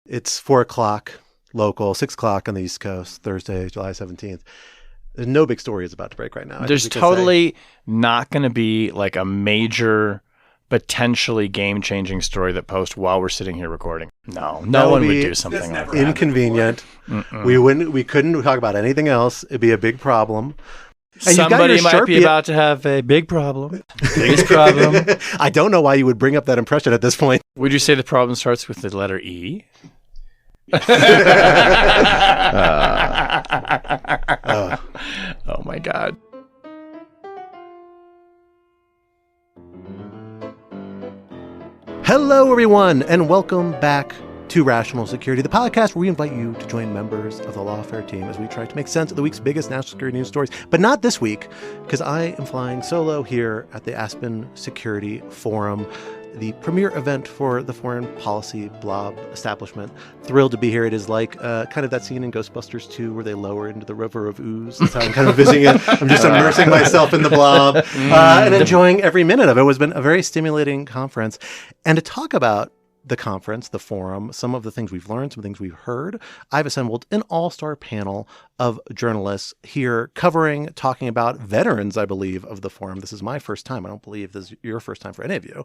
It's 4 o'clock local, 6 o'clock on the East Coast, Thursday, July 17th. There's no big story is about to break right now. There's totally not going to be like a major, potentially game-changing story that posts while we're sitting here recording. No one would do something like that. Inconvenient. We couldn't talk about anything else. It'd be a big problem. And somebody might be about to have a big problem. Biggest problem. I don't know why you would bring up that impression at this point. Would you say the problem starts with the letter E? Oh my God. Hello, everyone, and welcome back to Rational Security, the podcast where we invite you to join members of the Lawfare team as we try to make sense of the week's biggest national security news stories. But not this week, because I am flying solo here at the Aspen Security Forum, the premier event for the foreign policy blob establishment. Thrilled to be here. It is like kind of that scene in Ghostbusters 2 where they lower into the river of ooze. That's how I'm kind of visiting it. I'm just immersing myself in the blob and enjoying every minute of it. It's been a very stimulating conference. And to talk about the conference, the forum, some of the things we've learned, some things we've heard, I've assembled an all-star panel of journalists here talking about veterans, I believe, of the forum. This is my first time. I don't believe this is your first time for any of you.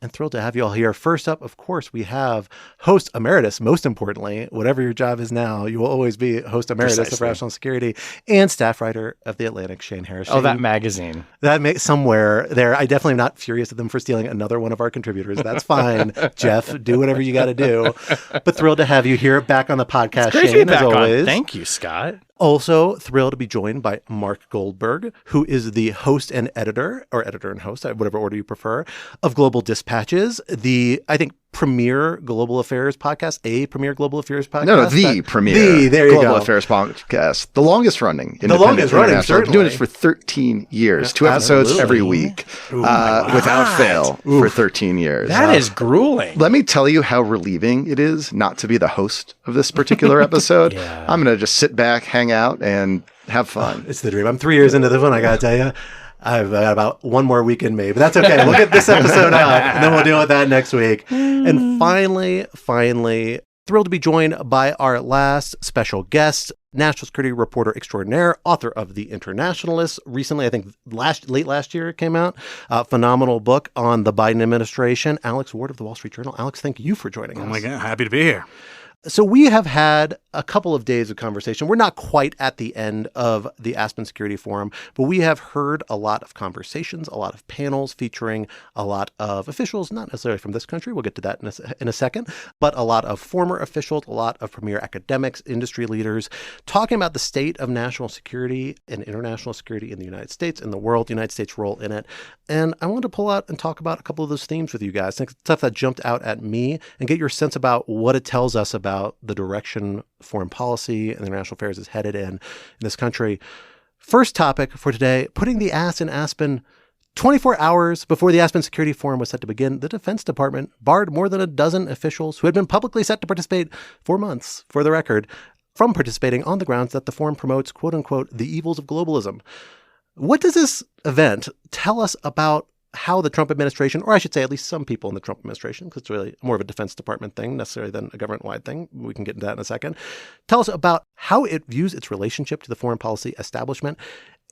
And thrilled to have you all here. First up, of course, we have host emeritus. Most importantly, whatever your job is now, you will always be host emeritus of Rational Security and staff writer of The Atlantic, Shane Harris. Oh, that magazine. Somewhere there. I definitely am not furious at them for stealing another one of our contributors. That's fine. Jeff, do whatever you got to do. But thrilled to have you here back on the podcast, it's great Shane, to be back as always. On. Thank you, Scott. Also thrilled to be joined by Mark Goldberg, who is the host and editor, or editor and host, whatever order you prefer, of Global Dispatches, the, I think, premier global affairs podcast, the premier global global affairs podcast, the longest running, certainly. Been doing this for 13 years, 2 episodes every week, without fail, for 13 years. That is grueling. Let me tell you how relieving it is not to be the host of this particular episode. Yeah. I'm going to just sit back, hang out, and have fun. It's the dream. I'm 3 years into this one, I got to tell you. I've got about one more week in me, but that's okay. We'll get this episode out, and then we'll deal with that next week. And finally, thrilled to be joined by our last special guest, national security reporter extraordinaire, author of The Internationalist. Recently, I think late last year it came out. Phenomenal book on the Biden administration. Alex Ward of the Wall Street Journal. Alex, thank you for joining us. Oh my God, happy to be here. So we have had a couple of days of conversation. We're not quite at the end of the Aspen Security Forum, but we have heard a lot of conversations, a lot of panels featuring a lot of officials, not necessarily from this country. We'll get to that in a second, but a lot of former officials, a lot of premier academics, industry leaders, talking about the state of national security and international security in the United States and the world, the United States' role in it. And I wanted to pull out and talk about a couple of those themes with you guys, stuff that jumped out at me, and get your sense about what it tells us about the direction foreign policy and international affairs is headed in this country. First topic for today, putting the ass in Aspen. 24 hours before the Aspen Security Forum was set to begin, the Defense Department barred more than a dozen officials who had been publicly set to participate for months, for the record, from participating on the grounds that the forum promotes, quote unquote, the evils of globalism. What does this event tell us about how the Trump administration, or I should say at least some people in the Trump administration, because it's really more of a Defense Department thing necessarily than a government-wide thing. We can get into that in a second. Tell us about how it views its relationship to the foreign policy establishment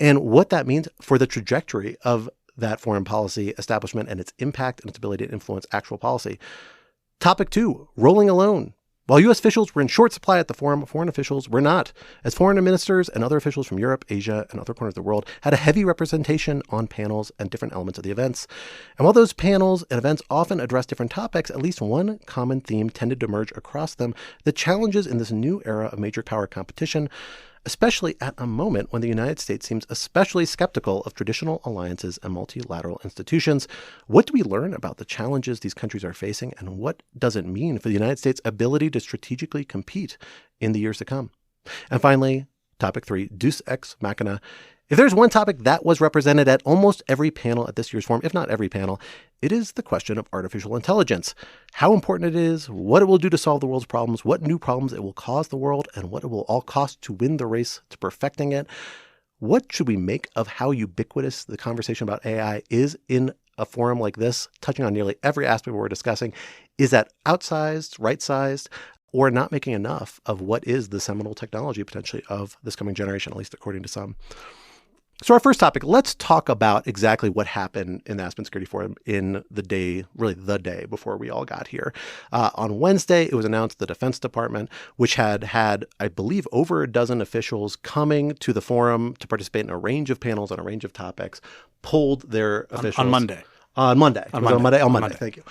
and what that means for the trajectory of that foreign policy establishment and its impact and its ability to influence actual policy. Topic 2, rolling alone. While U.S. officials were in short supply at the forum, foreign officials were not, as foreign ministers and other officials from Europe, Asia, and other corners of the world had a heavy representation on panels and different elements of the events. And while those panels and events often addressed different topics, at least one common theme tended to emerge across them: the challenges in this new era of major power competition, especially at a moment when the United States seems especially skeptical of traditional alliances and multilateral institutions. What do we learn about the challenges these countries are facing, and what does it mean for the United States' ability to strategically compete in the years to come? And finally, topic 3, Deus Ex Machina. If there's one topic that was represented at almost every panel at this year's forum, if not every panel, it is the question of artificial intelligence. How important it is, what it will do to solve the world's problems, what new problems it will cause the world, and what it will all cost to win the race to perfecting it. What should we make of how ubiquitous the conversation about AI is in a forum like this, touching on nearly every aspect of what we're discussing? Is that outsized, right-sized? or not making enough of what is the seminal technology potentially of this coming generation, at least according to some. So our first topic, let's talk about exactly what happened in the Aspen Security Forum in the day, really the day before we all got here. On Wednesday, it was announced the Defense Department, which had, I believe, over a dozen officials coming to the forum to participate in a range of panels on a range of topics, pulled their officials. On Monday. On Monday. Thank you.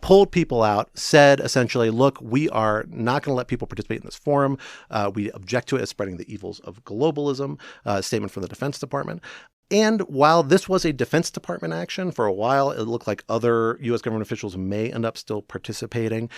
Pulled people out, said essentially, look, we are not going to let people participate in this forum. We object to it as spreading the evils of globalism, statement from the Defense Department. And while this was a Defense Department action, for a while, it looked like other U.S. government officials may end up still participating.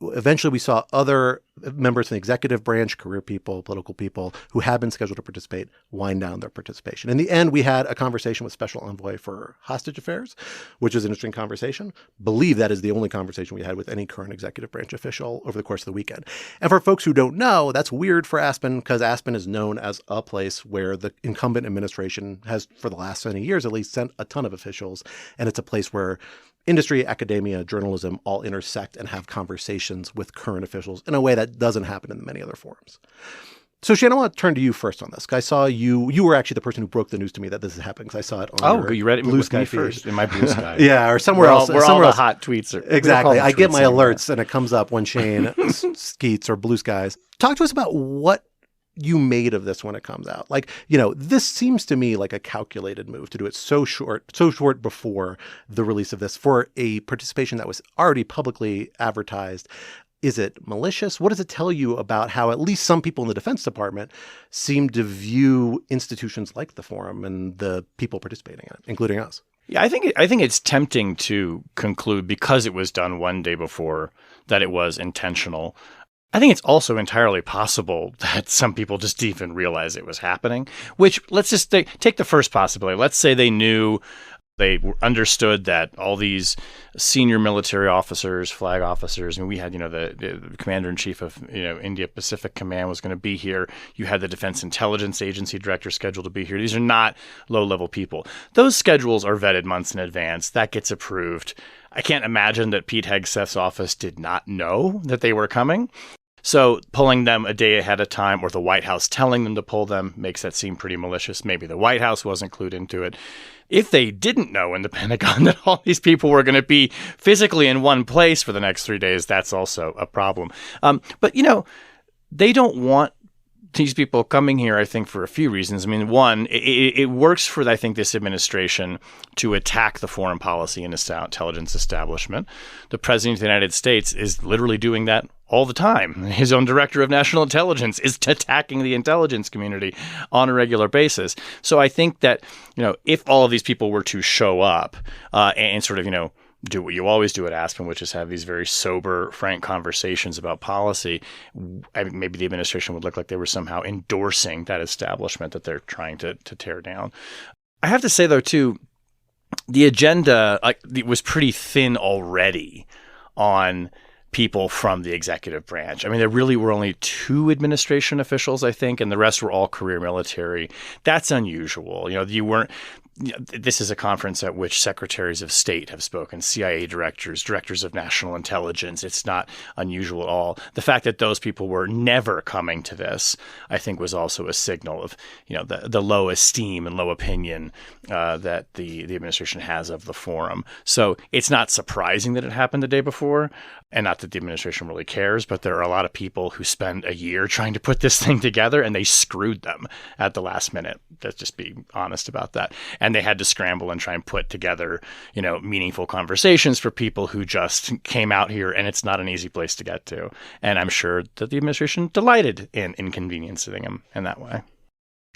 Eventually, we saw other members in the executive branch, career people, political people who had been scheduled to participate wind down their participation. In the end, we had a conversation with Special Envoy for Hostage Affairs, which was an interesting conversation. Believe that is the only conversation we had with any current executive branch official over the course of the weekend. And for folks who don't know, that's weird for Aspen because Aspen is known as a place where the incumbent administration has, for the last 70 years at least, sent a ton of officials. And it's a place where industry, academia, journalism all intersect and have conversations with current officials in a way that doesn't happen in many other forums. So, Shane, I want to turn to you first on this. I saw you were actually the person who broke the news to me that this is happening because I saw it on your you read it Blue with Sky me feed. first in my Blue Sky. Yeah, or somewhere else. Where all the hot tweets are. Exactly. I get my alerts and it comes up when Shane skeets or Blue Skies. Talk to us about what you made of this when it comes out. Like, this seems to me like a calculated move to do it so short before the release of this for a participation that was already publicly advertised. Is it malicious? What does it tell you about how at least some people in the Defense Department seem to view institutions like the forum and the people participating in it, including us? Yeah, I think it's tempting to conclude because it was done one day before that it was intentional. I think it's also entirely possible that some people just didn't even realize it was happening, which let's just take the first possibility. Let's say they understood that all these senior military officers, flag officers, and we had, the commander-in-chief of, India Pacific Command was going to be here. You had the Defense Intelligence Agency director scheduled to be here. These are not low-level people. Those schedules are vetted months in advance. That gets approved. I can't imagine that Pete Hegseth's office did not know that they were coming. So pulling them a day ahead of time, or the White House telling them to pull them, makes that seem pretty malicious. Maybe the White House wasn't clued into it. If they didn't know in the Pentagon that all these people were going to be physically in one place for the next 3 days, that's also a problem. But they don't want these people coming here, I think, for a few reasons. I mean, one, it works for, I think, this administration to attack the foreign policy and intelligence establishment. The President of the United States is literally doing that all the time. His own director of national intelligence is attacking the intelligence community on a regular basis. So I think that, if all of these people were to show up and sort of, do what you always do at Aspen, which is have these very sober, frank conversations about policy, maybe the administration would look like they were somehow endorsing that establishment that they're trying to tear down. I have to say, though, too, the agenda it was pretty thin already on people from the executive branch. I mean, there really were only 2 administration officials, I think, and the rest were all career military. That's unusual. This is a conference at which secretaries of state have spoken, CIA directors of national intelligence. It's not unusual at all. The fact that those people were never coming to this, I think, was also a signal of, the low esteem and low opinion that the administration has of the forum. So it's not surprising that it happened the day before, and not that the administration really cares, but there are a lot of people who spend a year trying to put this thing together, and they screwed them at the last minute. Let's just be honest about that. And they had to scramble and try and put together, meaningful conversations for people who just came out here, and it's not an easy place to get to. And I'm sure that the administration delighted in inconveniencing them in that way.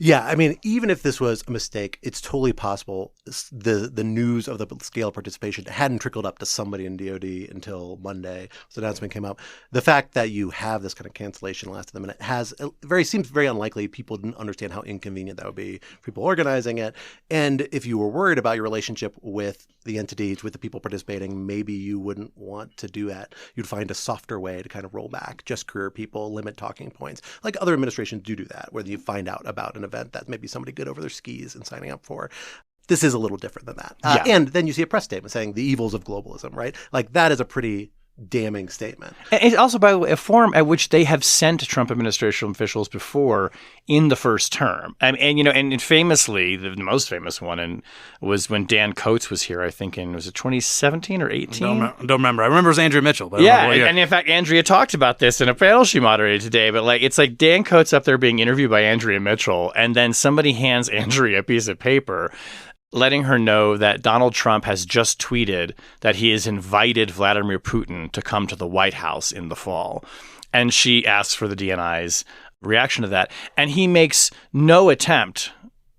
Yeah, I mean, even if this was a mistake, it's totally possible the news of the scale of participation hadn't trickled up to somebody in DOD until Monday. So the announcement came out. The fact that you have this kind of cancellation last of the minute seems very unlikely. People didn't understand how inconvenient that would be for people organizing it. And if you were worried about your relationship with the entities, with the people participating, maybe you wouldn't want to do that. You'd find a softer way to kind of roll back just career people, limit talking points. Like other administrations do that, where you find out about an event that maybe somebody good over their skis and signing up for. This is a little different than that. And then you see a press statement saying the evils of globalism, right? Like that is a pretty damning statement. And it's also, by the way, a forum at which they have sent Trump administration officials before in the first term. And famously, the most famous one was when Dan Coates was here, I think, was it 2017 or 18? Don't remember. I remember it was Andrea Mitchell. But And in fact, Andrea talked about this in a panel she moderated today, but it's like Dan Coates up there being interviewed by Andrea Mitchell, and then somebody hands Andrea a piece of paper letting her know that Donald Trump has just tweeted that he has invited Vladimir Putin to come to the White House in the fall. And she asks for the DNI's reaction to that. And he makes no attempt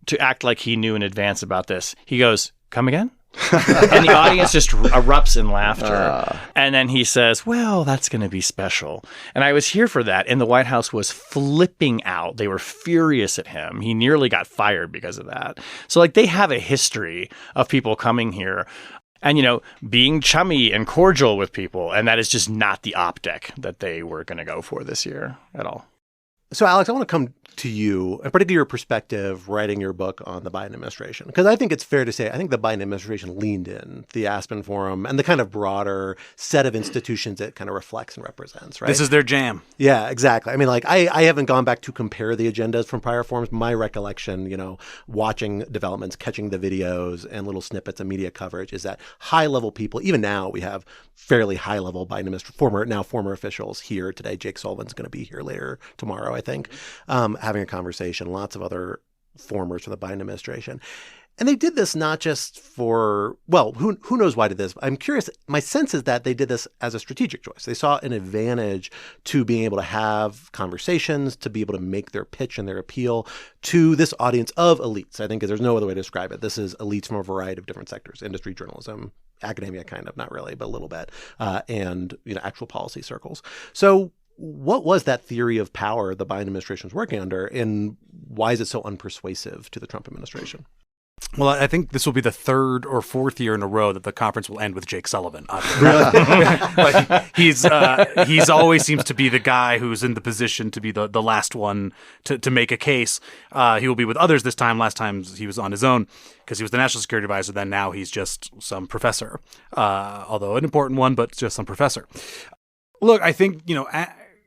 to act like he knew in advance about this. He goes, "Come again?" And the audience just erupts in laughter. And then he says, "Well, that's going to be special." And I was here for that. And the White House was flipping out. They were furious at him. He nearly got fired because of that. So they have a history of people coming here and, being chummy and cordial with people. And that is just not the optic that they were going to go for this year at all. So, Alex, I want to come to you, and particularly your perspective writing your book on the Biden administration, because I think it's fair to say I think the Biden administration leaned in the Aspen Forum and the kind of broader set of institutions it kind of reflects and represents, right? This is their jam. Yeah, exactly. I mean, I haven't gone back to compare the agendas from prior forums. My recollection, watching developments, catching the videos and little snippets of media coverage is that high-level people, even now we have fairly high-level Biden administration, former officials here today. Jake Sullivan's going to be here later tomorrow, I think, having a conversation, lots of other formers from the Biden administration. And they did this not just for, who knows why they did this? I'm curious. My sense is that they did this as a strategic choice. They saw an advantage to being able to have conversations, to be able to make their pitch and their appeal to this audience of elites. I think there's no other way to describe it. This is elites from a variety of different sectors, industry, journalism, academia, kind of, not really, but a little bit, and actual policy circles. So what was that theory of power the Biden administration was working under, and why is it so unpersuasive to the Trump administration? Well, I think this will be the third or fourth year in a row that the conference will end with Jake Sullivan. He's always seems to be the guy who's in the position to be the last one to make a case. He will be with others this time. Last time he was on his own because he was the national security advisor. Then now he's just some professor, although an important one, but just some professor. Look, I think,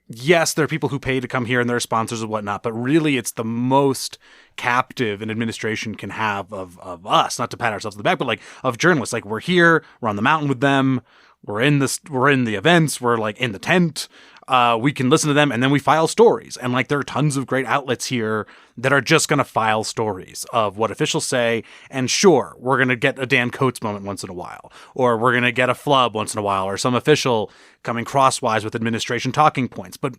yes, there are people who pay to come here and there are sponsors and whatnot, but really it's the most captive an administration can have of us, not to pat ourselves on the back, but of journalists. We're here, we're on the mountain with them, we're in the events, we're in the tent. We can listen to them and then we file stories. And there are tons of great outlets here that are just going to file stories of what officials say. And sure, we're going to get a Dan Coates moment once in a while, or we're going to get a flub once in a while, or some official coming crosswise with administration talking points. But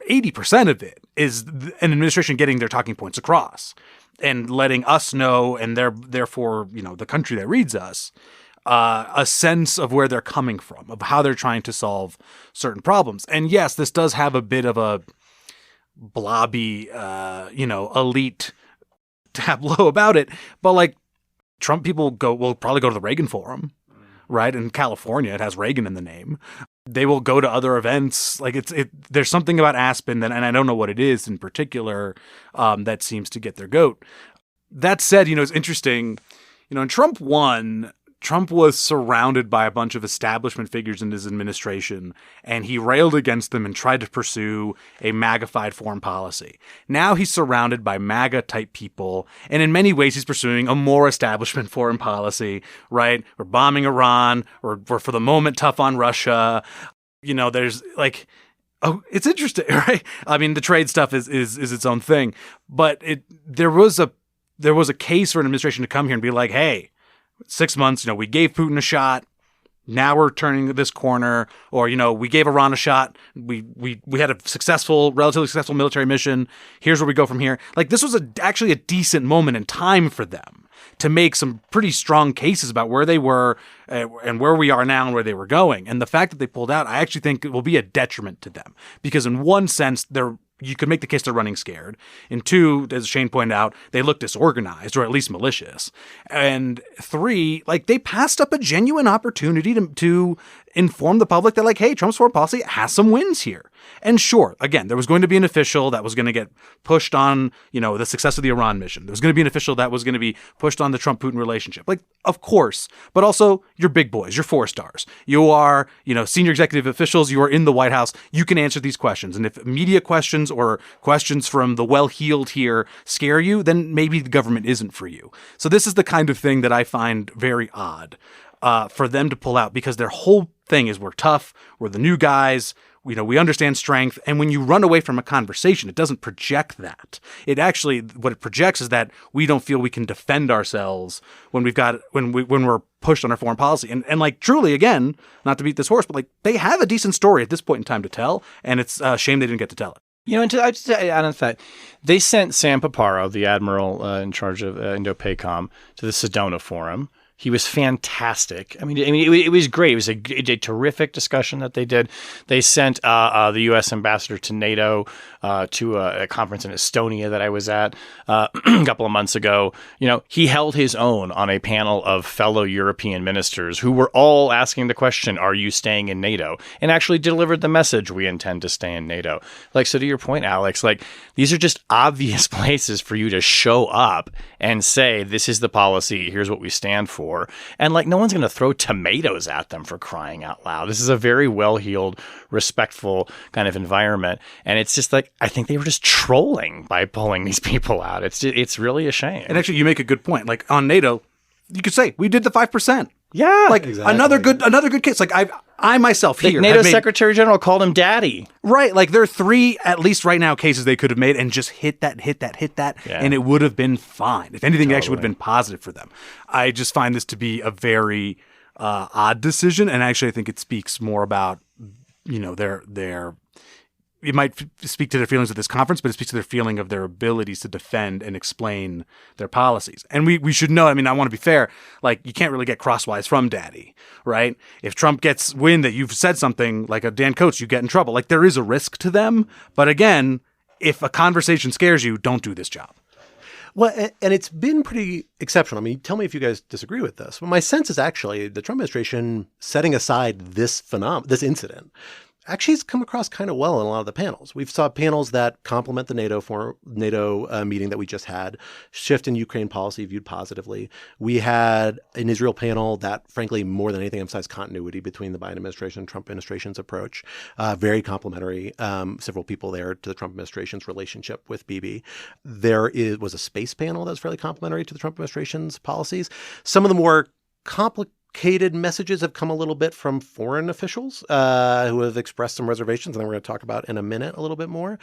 80% of it is an administration getting their talking points across and letting us know, and therefore, the country that reads us, a sense of where they're coming from, of how they're trying to solve certain problems. And yes, this does have a bit of a blobby, elite tableau about it. But Trump people will probably go to the Reagan Forum, right? In California, it has Reagan in the name. They will go to other events. There's something about Aspen and I don't know what it is in particular, that seems to get their goat. That said, it's interesting, when Trump won, Trump was surrounded by a bunch of establishment figures in his administration, and he railed against them and tried to pursue a MAGA-fied foreign policy. Now he's surrounded by MAGA-type people, and in many ways he's pursuing a more establishment foreign policy, right? We're bombing Iran, we're for the moment tough on Russia. There's it's interesting, right? I mean, the trade stuff is its own thing, but there was a case for an administration to come here and be like, hey, 6 months, we gave Putin a shot. Now we're turning this corner, or, we gave Iran a shot. We had a relatively successful military mission. Here's where we go from here. This was actually a decent moment in time for them to make some pretty strong cases about where they were and where we are now and where they were going. And the fact that they pulled out, I actually think it will be a detriment to them, because in one sense, you could make the case they're running scared. And two, as Shane pointed out, they look disorganized or at least malicious. And three, they passed up a genuine opportunity to inform the public that, like, hey, Trump's foreign policy has some wins here. And sure, again, there was going to be an official that was going to get pushed on, the success of the Iran mission. There was going to be an official that was going to be pushed on the Trump-Putin relationship. Like, of course. But also, you're big boys. You're 4-stars. You are, senior executive officials. You are in the White House. You can answer these questions. And if media questions or questions from the well-heeled here scare you, then maybe the government isn't for you. So this is the kind of thing that I find very odd for them to pull out, because their whole thing is we're tough. We're the new guys. We understand strength. And when you run away from a conversation, it doesn't project that. It actually, what it projects is that we don't feel we can defend ourselves when we're pushed on our foreign policy. And like, truly, again, not to beat this horse, but like, they have a decent story at this point in time to tell. And it's a shame they didn't get to tell it. And to add on to that, they sent Sam Paparo, the admiral in charge of Indo-PACOM, to the Sedona Forum. He was fantastic. I mean, it was great. It was a terrific discussion that they did. They sent the U.S. ambassador to NATO to a conference in Estonia that I was at a couple of months ago. He held his own on a panel of fellow European ministers who were all asking the question, "Are you staying in NATO?" And actually delivered the message, "We intend to stay in NATO." Like, so to your point, Alex, like, these are just obvious places for you to show up and say, "This is the policy. Here's what we stand for." And like, no one's going to throw tomatoes at them, for crying out loud. This is a very well-heeled, respectful kind of environment. And it's just like, I think they were just trolling by pulling these people out. It's really a shame. And actually, you make a good point. Like, on NATO, you could say, we did the 5%. Yeah. Like, exactly. another good case. Like, I myself here. NATO Secretary General called him daddy. Right. Like, there are 3, at least right now, cases they could have made and just hit that, Yeah. and it would have been fine. If anything, it actually would have been positive for them. I just find this to be a very odd decision, and actually I think it speaks more about, their it might speak to their feelings at this conference, but it speaks to their feeling of their abilities to defend and explain their policies. And we should know, I want to be fair, like, you can't really get crosswise from daddy, right? If Trump gets wind that you've said something like a Dan Coates, you get in trouble. Like, there is a risk to them. But again, if a conversation scares you, don't do this job. Well, and it's been pretty exceptional. Tell me if you guys disagree with this. But my sense is actually the Trump administration, setting aside this incident, actually has come across kind of well in a lot of the panels. We've saw panels that complement the NATO meeting that we just had. Shift in Ukraine policy viewed positively. We had an Israel panel that, frankly, more than anything, emphasized continuity between the Biden administration and Trump administration's approach. Very complimentary. Several people there to the Trump administration's relationship with Bibi. There was a space panel that was fairly complimentary to the Trump administration's policies. Some of the more complicated messages have come a little bit from foreign officials who have expressed some reservations, and we're going to talk about in a minute a little bit more.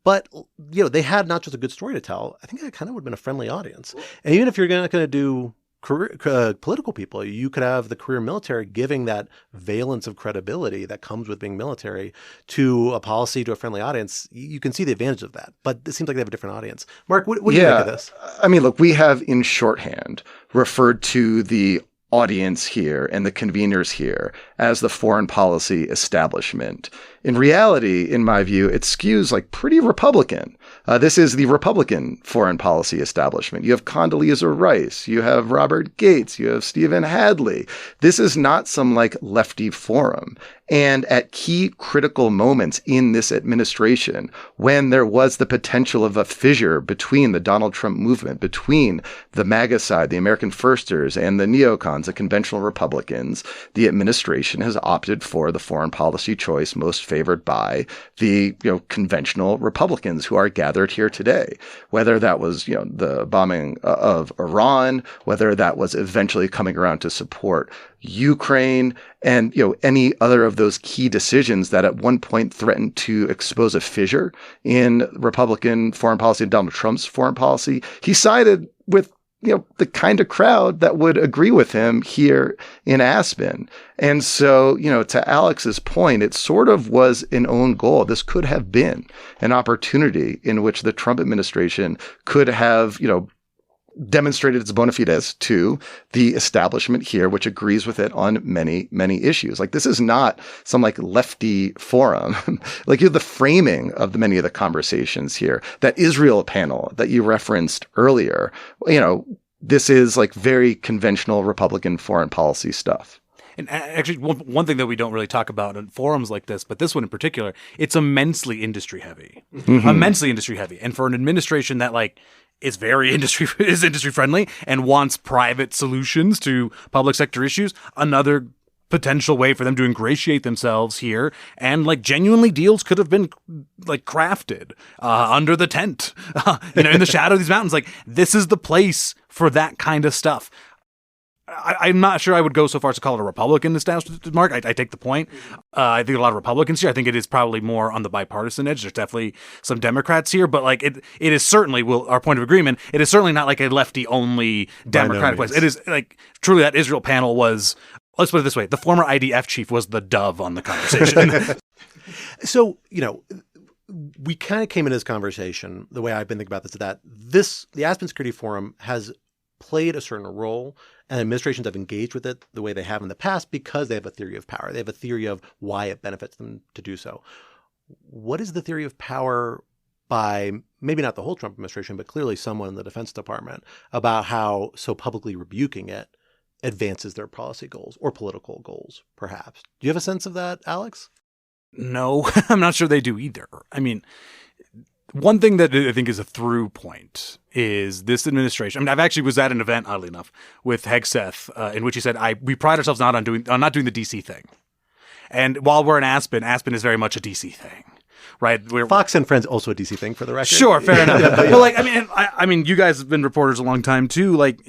But, they had not just a good story to tell. I think that kind of would have been a friendly audience. And even if you're not going to do political people, you could have the career military giving that valence of credibility that comes with being military to a policy, to a friendly audience. You can see the advantage of that. But it seems like they have a different audience. Mark, what do you think of this? Look, we have in shorthand referred to the audience here and the conveners here as the foreign policy establishment. In reality, in my view, it skews like pretty Republican. This is the Republican foreign policy establishment. You have Condoleezza Rice, you have Robert Gates, you have Stephen Hadley. This is not some like lefty forum. And at key critical moments in this administration, when there was the potential of a fissure between the Donald Trump movement, between the MAGA side, the American Firsters, and the neocons, the conventional Republicans, the administration has opted for the foreign policy choice most favored by the conventional Republicans who are gathered here today. Whether that was the bombing of Iran, whether that was eventually coming around to support Ukraine, and any other of those key decisions that at one point threatened to expose a fissure in Republican foreign policy and Donald Trump's foreign policy, he sided with the kind of crowd that would agree with him here in Aspen. And so, to Alex's point, it sort of was an own goal. This could have been an opportunity in which the Trump administration could have, demonstrated its bona fides to the establishment here, which agrees with it on many, many issues. Like, this is not some like lefty forum. Like, the framing of many of the conversations here, that Israel panel that you referenced earlier, this is like very conventional Republican foreign policy stuff. And actually, one thing that we don't really talk about in forums like this, but this one in particular, it's immensely industry heavy, immensely industry heavy. And for an administration that like is very industry friendly and wants private solutions to public sector issues, another potential way for them to ingratiate themselves here, and like genuinely deals could have been like crafted under the tent, in the shadow of these mountains. Like this is the place for that kind of stuff. I'm not sure I would go so far as to call it a Republican establishment, Mark. I take the point. I think a lot of Republicans here. I think it is probably more on the bipartisan edge. There's definitely some Democrats here, but like it is certainly, our point of agreement, it is certainly not like a lefty-only Democratic place. It is like truly that Israel panel was, let's put it this way, the former IDF chief was the dove on the conversation. So, we kind of came into this conversation, the way I've been thinking about this, that the Aspen Security Forum has played a certain role, and administrations have engaged with it the way they have in the past because they have a theory of power. They have a theory of why it benefits them to do so. What is the theory of power by maybe not the whole Trump administration, but clearly someone in the Defense Department about how so publicly rebuking it advances their policy goals or political goals, perhaps? Do you have a sense of that, Alex? No, I'm not sure they do either. I mean, one thing that I think is a through point is this administration. I mean, I've actually was at an event, oddly enough, with Hegseth, in which he said, we pride ourselves not on not doing the DC thing. And while we're in Aspen is very much a DC thing. Right, Fox and Friends also a DC thing, for the record. Sure, fair enough. But like, I mean, you guys have been reporters a long time too. Like,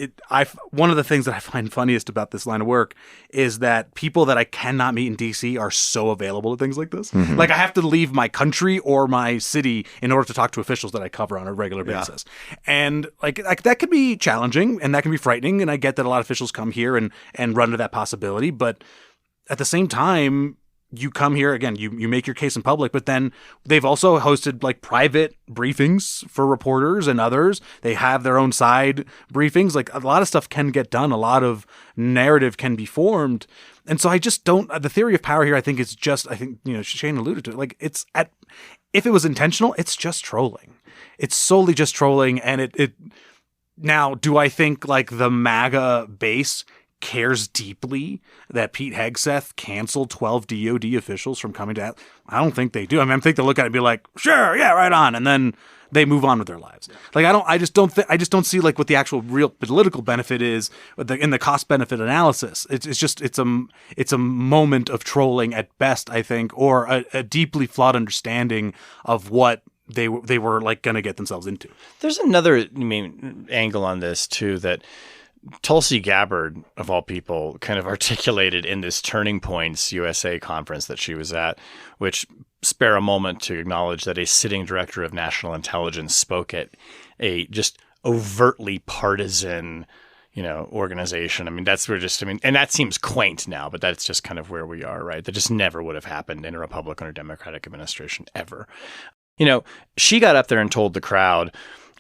one of the things that I find funniest about this line of work is that people that I cannot meet in DC are so available to things like this. Mm-hmm. Like, I have to leave my country or my city in order to talk to officials that I cover on a regular basis, and like that can be challenging and that can be frightening. And I get that a lot of officials come here and run into that possibility, but at the same time, you come here, again, you make your case in public, but then they've also hosted like private briefings for reporters and others. They have their own side briefings. Like a lot of stuff can get done. A lot of narrative can be formed. And so I just don't, the theory of power here, I think Shane alluded to it. Like if it was intentional, it's just trolling. It's solely just trolling. And now, do I think like the MAGA base cares deeply that Pete Hegseth canceled 12 DOD officials from coming to? I don't think they do. I mean, I think they'll look at it and be like, sure, yeah, right on, and then they move on with their lives. Like I just don't see like what the actual real political benefit is in the cost benefit analysis. It's a moment of trolling at best, I think, or a deeply flawed understanding of what they were like going to get themselves into. There's another angle on this too that Tulsi Gabbard, of all people, kind of articulated in this Turning Points USA conference that she was at, which spare a moment to acknowledge that a sitting director of national intelligence spoke at a just overtly partisan, organization. I mean, and that seems quaint now, but that's just kind of where we are, right? That just never would have happened in a Republican or Democratic administration ever. She got up there and told the crowd,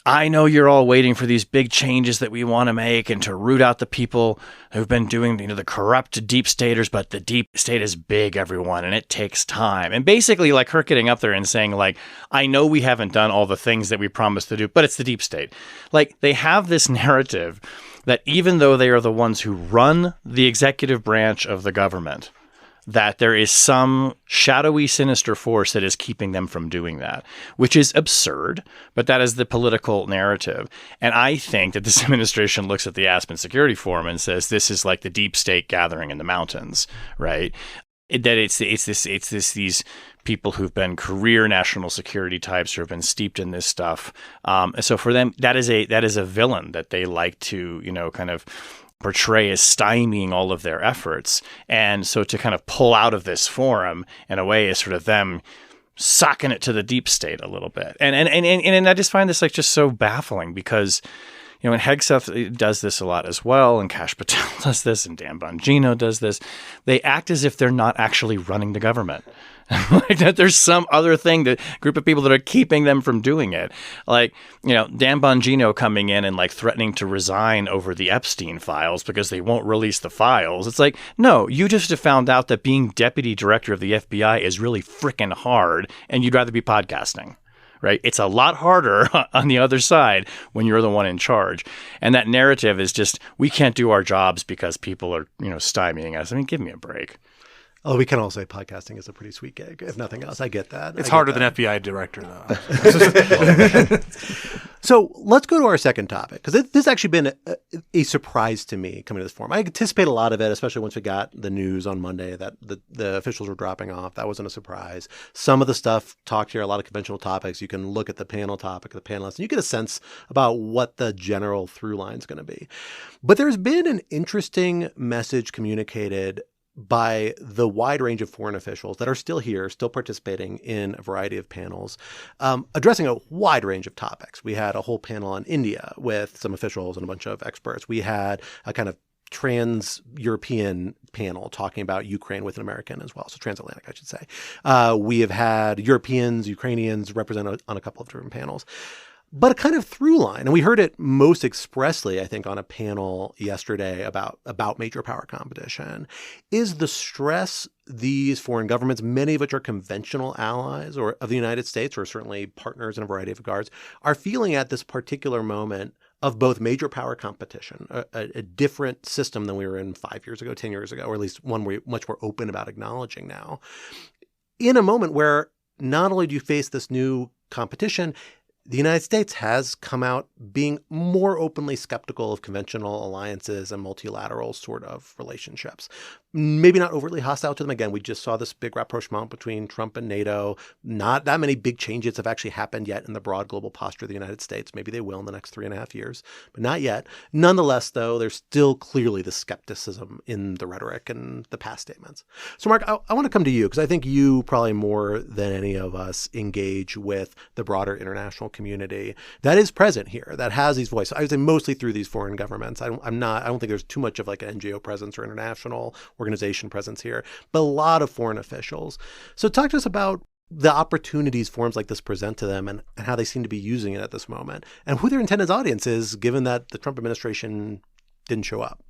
I know you're all waiting for these big changes that we want to make and to root out the people who've been doing, the corrupt deep staters, but the deep state is big, everyone, and it takes time. And basically like her getting up there and saying like, I know we haven't done all the things that we promised to do, but it's the deep state. Like they have this narrative that even though they are the ones who run the executive branch of the government, that there is some shadowy, sinister force that is keeping them from doing that, which is absurd, but that is the political narrative. And I think that this administration looks at the Aspen Security Forum and says, this is like the deep state gathering in the mountains, right? That it's these people who've been career national security types who have been steeped in this stuff. So for them, that is a villain that they like to, kind of portray as stymieing all of their efforts. And so to kind of pull out of this forum in a way is sort of them socking it to the deep state a little bit. And I just find this like just so baffling because, and Hegseth does this a lot as well, and Kash Patel does this, and Dan Bongino does this. They act as if they're not actually running the government. Like that there's some other thing, that group of people that are keeping them from doing it. Like, Dan Bongino coming in and like threatening to resign over the Epstein files because they won't release the files. It's like, no, you just have found out that being deputy director of the FBI is really freaking hard and you'd rather be podcasting. right? It's a lot harder on the other side when you're the one in charge. And that narrative is just, we can't do our jobs because people are, stymieing us. I mean, give me a break. Oh, we can all say podcasting is a pretty sweet gig, if nothing else. I get that. It's harder than FBI director, though. So let's go to our second topic, because this has actually been a surprise to me coming to this forum. I anticipate a lot of it, especially once we got the news on Monday that the officials were dropping off. That wasn't a surprise. Some of the stuff talked here, a lot of conventional topics. You can look at the panel topic of the panelists, and you get a sense about what the general through line is going to be. But there's been an interesting message communicated by the wide range of foreign officials that are still here, still participating in a variety of panels, addressing a wide range of topics. We had a whole panel on India with some officials and a bunch of experts. We had a kind of trans-European panel talking about Ukraine with an American as well, so transatlantic, I should say. We have had Europeans, Ukrainians represented on a couple of different panels. But a kind of through line, and we heard it most expressly, I think, on a panel yesterday about major power competition, is the stress these foreign governments, many of which are conventional allies or of the United States, or certainly partners in a variety of regards, are feeling at this particular moment of both major power competition, a different system than we were in 5 years ago, 10 years ago, or at least one we're much more open about acknowledging now, in a moment where not only do you face this new competition, the United States has come out being more openly skeptical of conventional alliances and multilateral sort of relationships. Maybe not overtly hostile to them. Again, we just saw this big rapprochement between Trump and NATO. Not that many big changes have actually happened yet in the broad global posture of the United States. Maybe they will in the next 3.5 years, but not yet. Nonetheless, though, there's still clearly the skepticism in the rhetoric and the past statements. So, Mark, I want to come to you because I think you probably more than any of us engage with the broader international community that is present here, that has these voices. I would say mostly through these foreign governments. I don't think there's too much of like an NGO presence or international organization presence here, but a lot of foreign officials. So talk to us about the opportunities forums like this present to them and how they seem to be using it at this moment and who their intended audience is, given that the Trump administration didn't show up.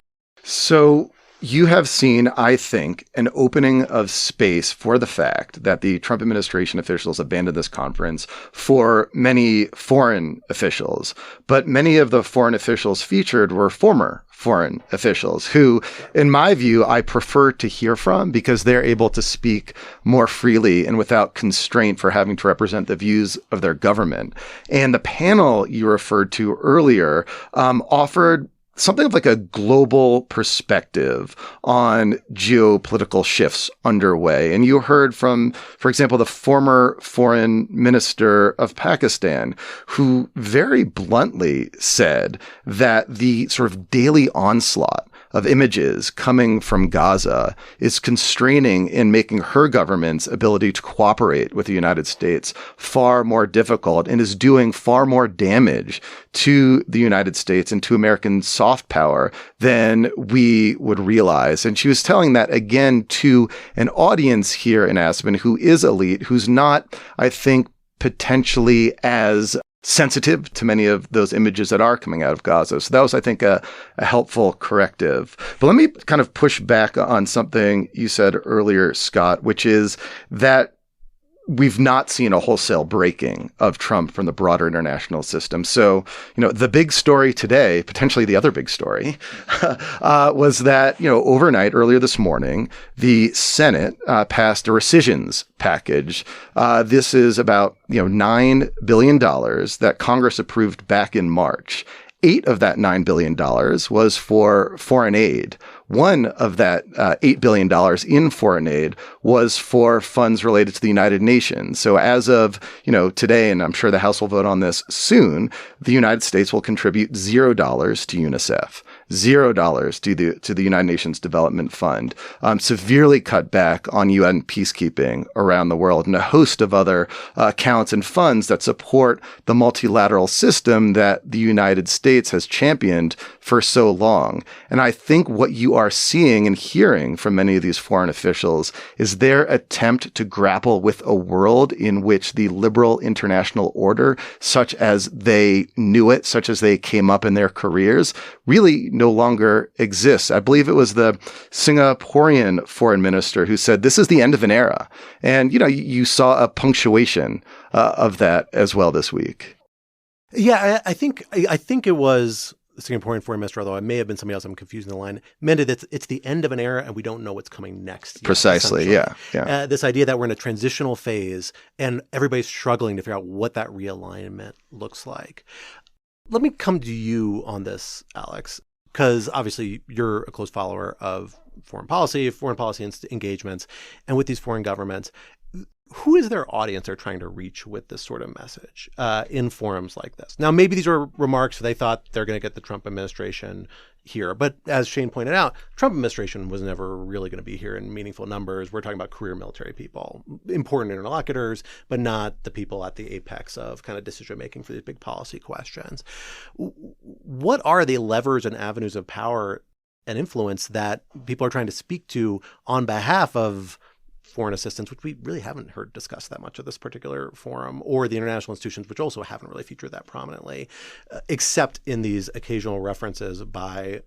So you have seen, I think, an opening of space for the fact that the Trump administration officials abandoned this conference for many foreign officials. But many of the foreign officials featured were former foreign officials who, in my view, I prefer to hear from because they're able to speak more freely and without constraint for having to represent the views of their government. And the panel you referred to earlier offered something of like a global perspective on geopolitical shifts underway. And you heard from, for example, the former foreign minister of Pakistan, who very bluntly said that the sort of daily onslaught of images coming from Gaza is constraining in making her government's ability to cooperate with the United States far more difficult and is doing far more damage to the United States and to American soft power than we would realize. And she was telling that again to an audience here in Aspen who is elite, who's not, I think, potentially as sensitive to many of those images that are coming out of Gaza. So that was, I think, a helpful corrective. But let me kind of push back on something you said earlier, Scott, which is that we've not seen a wholesale breaking of Trump from the broader international system. So, the big story today, potentially the other big story, was that, overnight, earlier this morning, the Senate passed a rescissions package. This is about, $9 billion that Congress approved back in March. 8 of that $9 billion was for foreign aid. One of that $8 billion in foreign aid was for funds related to the United Nations. So as of, today, and I'm sure the House will vote on this soon, the United States will contribute $0 to UNICEF, $0 to the United Nations Development Fund, severely cut back on UN peacekeeping around the world, and a host of other accounts and funds that support the multilateral system that the United States has championed for so long. And I think what you are seeing and hearing from many of these foreign officials is their attempt to grapple with a world in which the liberal international order, such as they knew it, such as they came up in their careers, really no longer exists. I believe it was the Singaporean foreign minister who said, this is the end of an era. And, you saw a punctuation of that as well this week. Yeah, I think it was the Singaporean foreign minister, although it may have been somebody else. I'm confusing the line. Meant that it's the end of an era and we don't know what's coming next. Precisely, yeah. This idea that we're in a transitional phase and everybody's struggling to figure out what that realignment looks like. Let me come to you on this, Alex, because obviously you're a close follower of foreign policy engagements, and with these foreign governments. Who is their audience they're trying to reach with this sort of message in forums like this? Now, maybe these are remarks they thought they're going to get the Trump administration here. But as Shane pointed out, Trump administration was never really going to be here in meaningful numbers. We're talking about career military people, important interlocutors, but not the people at the apex of kind of decision making for these big policy questions. What are the levers and avenues of power and influence that people are trying to speak to on behalf of foreign assistance, which we really haven't heard discussed that much at this particular forum, or the international institutions, which also haven't really featured that prominently, except in these occasional references by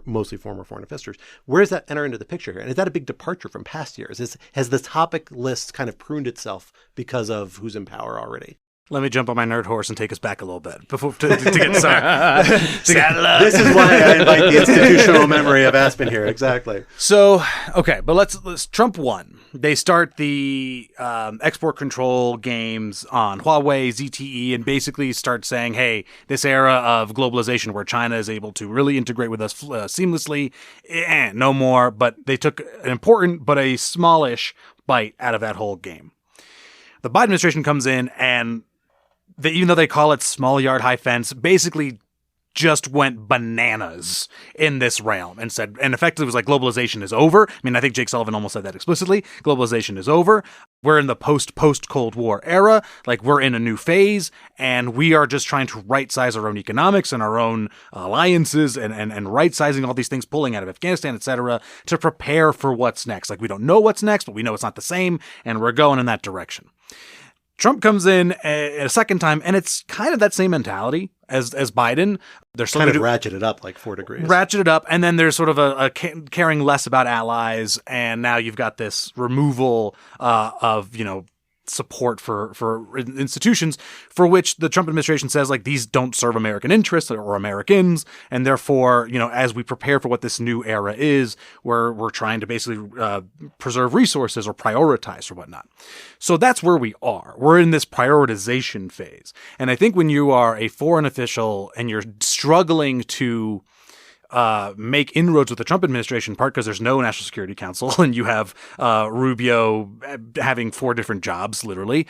mostly former foreign officials? Where does that enter into the picture here? And is that a big departure from past years? Has the topic list kind of pruned itself because of who's in power already? Let me jump on my nerd horse and take us back a little bit before to get started. This is why I invite the institutional memory of Aspen here. Exactly. So, okay, but let's Trump won. They start the export control games on Huawei, ZTE, and basically start saying, hey, this era of globalization where China is able to really integrate with us seamlessly, no more. But they took an important but a smallish bite out of that whole game. The Biden administration comes in and even though they call it small yard, high fence, basically just went bananas in this realm and said, and effectively was like, globalization is over. I mean, I think Jake Sullivan almost said that explicitly. Globalization is over. We're in the post-Cold War era. Like, we're in a new phase, and we are just trying to right-size our own economics and our own alliances and right-sizing all these things, pulling out of Afghanistan, et cetera, to prepare for what's next. Like, we don't know what's next, but we know it's not the same, and we're going in that direction. Trump comes in a second time, and it's kind of that same mentality as Biden. They're still kind of ratcheted up like 4 degrees. Ratcheted up, and then there's sort of a caring less about allies, and now you've got this removal of, support for institutions for which the Trump administration says, like, these don't serve American interests or Americans, and therefore, as we prepare for what this new era is, we're trying to basically preserve resources or prioritize or whatnot. So that's where we are. We're in this prioritization phase. And I think when you are a foreign official and you're struggling to make inroads with the Trump administration, in part because there's no National Security Council and you have Rubio having 4 different jobs, literally.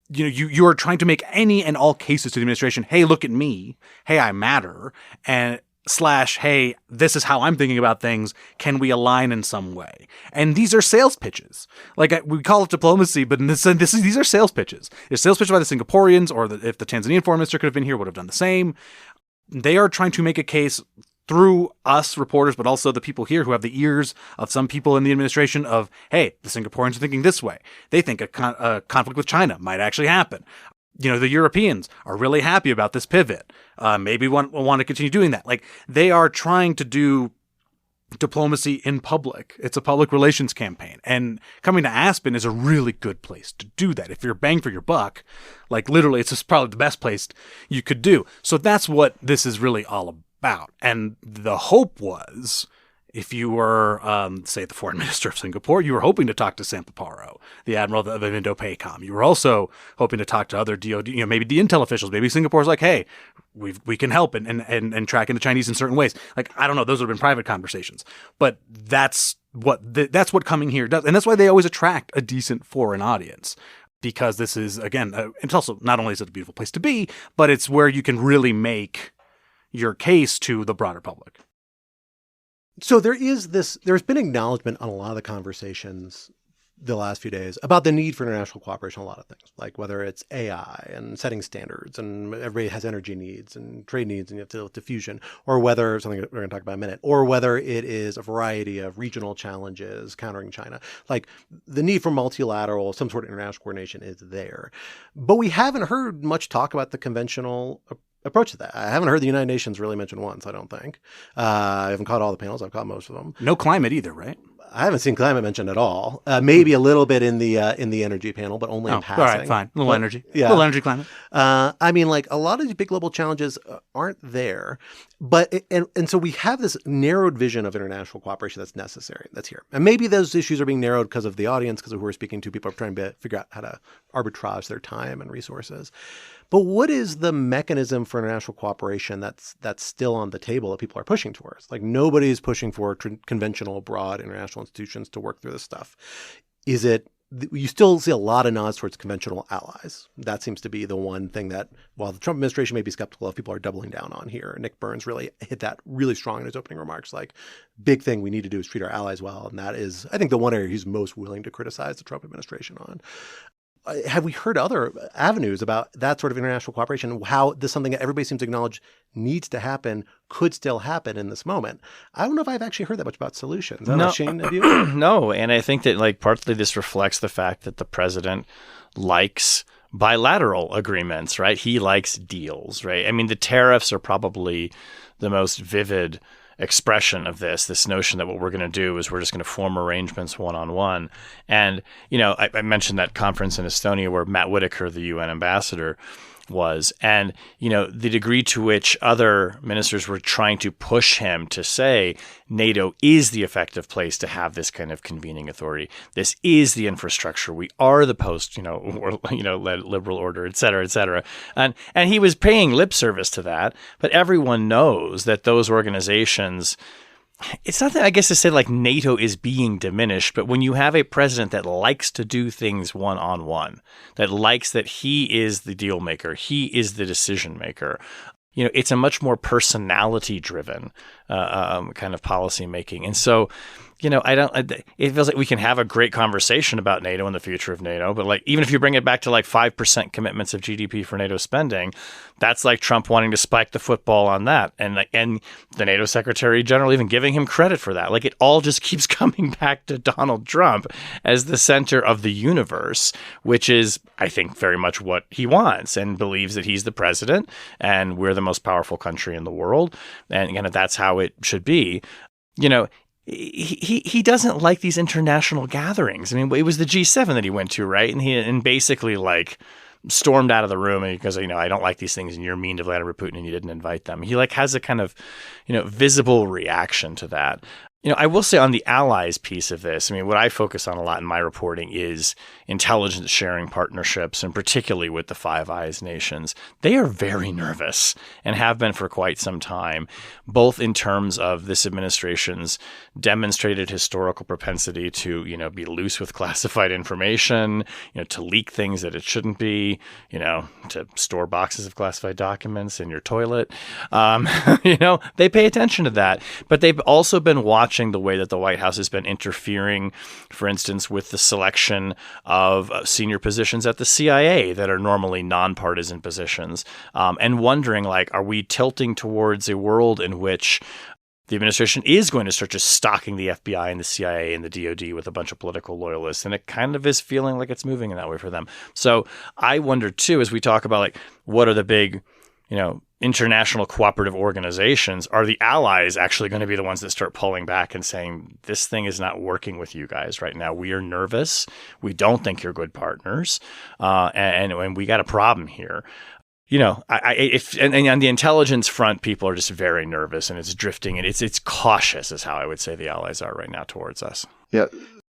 You are trying to make any and all cases to the administration. Hey, look at me. Hey, I matter. And / hey, this is how I'm thinking about things. Can we align in some way? And these are sales pitches. Like, we call it diplomacy, but these are sales pitches. There's sales pitches by the Singaporeans, or if the Tanzanian foreign minister could have been here, would have done the same. They are trying to make a case through us reporters, but also the people here who have the ears of some people in the administration of, hey, the Singaporeans are thinking this way. They think a conflict with China might actually happen. The Europeans are really happy about this pivot. Maybe want to continue doing that. Like, they are trying to do diplomacy in public. It's a public relations campaign. And coming to Aspen is a really good place to do that. If you're bang for your buck, like, literally, it's just probably the best place you could do. So that's what this is really all about. And the hope was, if you were, say, the foreign minister of Singapore, you were hoping to talk to Sam Paparo, the admiral of Indo-PACOM. You were also hoping to talk to other DOD, maybe the intel officials. Maybe Singapore's like, hey, we can help and track in the Chinese in certain ways. Like, I don't know, those would have been private conversations. But that's what coming here does. And that's why they always attract a decent foreign audience. Because this is, again, it's also, not only is it a beautiful place to be, but it's where you can really make your case to the broader public. So there's been acknowledgement on a lot of the conversations the last few days about the need for international cooperation on a lot of things, like whether it's AI and setting standards, and everybody has energy needs and trade needs and you have to deal with diffusion, or whether something we're going to talk about in a minute, or whether it is a variety of regional challenges countering China. Like, the need for multilateral, some sort of international coordination is there. But we haven't heard much talk about the conventional approach to that. I haven't heard the United Nations really mentioned once, I don't think. I haven't caught all the panels. I've caught most of them. No climate either, right? I haven't seen climate mentioned at all. Maybe a little bit in the energy panel, but only in passing. All right, fine. A little energy. Yeah. A little energy climate. I mean, like a lot of these big global challenges aren't there. But and so we have this narrowed vision of international cooperation that's necessary. That's here. And maybe those issues are being narrowed because of the audience, because of who we're speaking to. People are trying to figure out how to arbitrage their time and resources. But what is the mechanism for international cooperation that's still on the table that people are pushing towards? Like nobody's pushing for conventional, broad international institutions to work through this stuff. Is it? You still see a lot of nods towards conventional allies. That seems to be the one thing that, while the Trump administration may be skeptical of, people are doubling down on here. Nick Burns really hit that really strong in his opening remarks. Like, big thing we need to do is treat our allies well. And that is, I think, the one area he's most willing to criticize the Trump administration on. Have we heard other avenues about that sort of international cooperation, how this is something that everybody seems to acknowledge needs to happen, could still happen in this moment? I don't know if I've actually heard that much about solutions. No. Shane, have you? No, and I think that like partly this reflects the fact that the president likes bilateral agreements, right? He likes deals, right? I mean, the tariffs are probably the most vivid expression of this notion that what we're going to do is we're just going to form arrangements one-on-one. And, you know, I mentioned that conference in Estonia where Matt Whitaker, the UN ambassador, was. And, you know, the degree to which other ministers were trying to push him to say NATO is the effective place to have this kind of convening authority. This is the infrastructure. We are the post, led liberal order, et cetera, et cetera. And he was paying lip service to that. But everyone knows that those organizations, it's not that I guess to say like NATO is being diminished, but when you have a president that likes to do things one-on-one, that likes that he is the deal maker, he is the decision maker, you know, it's a much more personality-driven kind of policy making. And so, you know, it feels like we can have a great conversation about NATO and the future of NATO, but like, even if you bring it back to like 5% commitments of GDP for NATO spending, that's like Trump wanting to spike the football on that. And the NATO Secretary General even giving him credit for that. Like it all just keeps coming back to Donald Trump as the center of the universe, which is, I think, very much what he wants and believes that he's the president and we're the most powerful country in the world. And again, that's how it should be. You know, he doesn't like these international gatherings. I mean, it was the G7 that he went to, right? And basically like stormed out of the room because, you know, I don't like these things and you're mean to Vladimir Putin and you didn't invite them. He like has a kind of, you know, visible reaction to that. You know, I will say on the allies piece of this, I mean, what I focus on a lot in my reporting is intelligence sharing partnerships, and particularly with the Five Eyes nations. They are very nervous and have been for quite some time, both in terms of this administration's demonstrated historical propensity to, you know, be loose with classified information, you know, to leak things that it shouldn't be, you know, to store boxes of classified documents in your toilet. You know, they pay attention to that, but they've also been watching the way that the White House has been interfering, for instance, with the selection of senior positions at the CIA that are normally nonpartisan positions, and wondering, like, are we tilting towards a world in which the administration is going to start just stocking the FBI and the CIA and the DOD with a bunch of political loyalists? And it kind of is feeling like it's moving in that way for them. So I wonder, too, as we talk about, like, what are the big, you know, international cooperative organizations, are the allies actually going to be the ones that start pulling back and saying, this thing is not working with you guys right now. We are nervous. We don't think you're good partners. And we got a problem here. You know, and on the intelligence front, people are just very nervous and it's drifting and it's cautious is how I would say the allies are right now towards us. Yeah.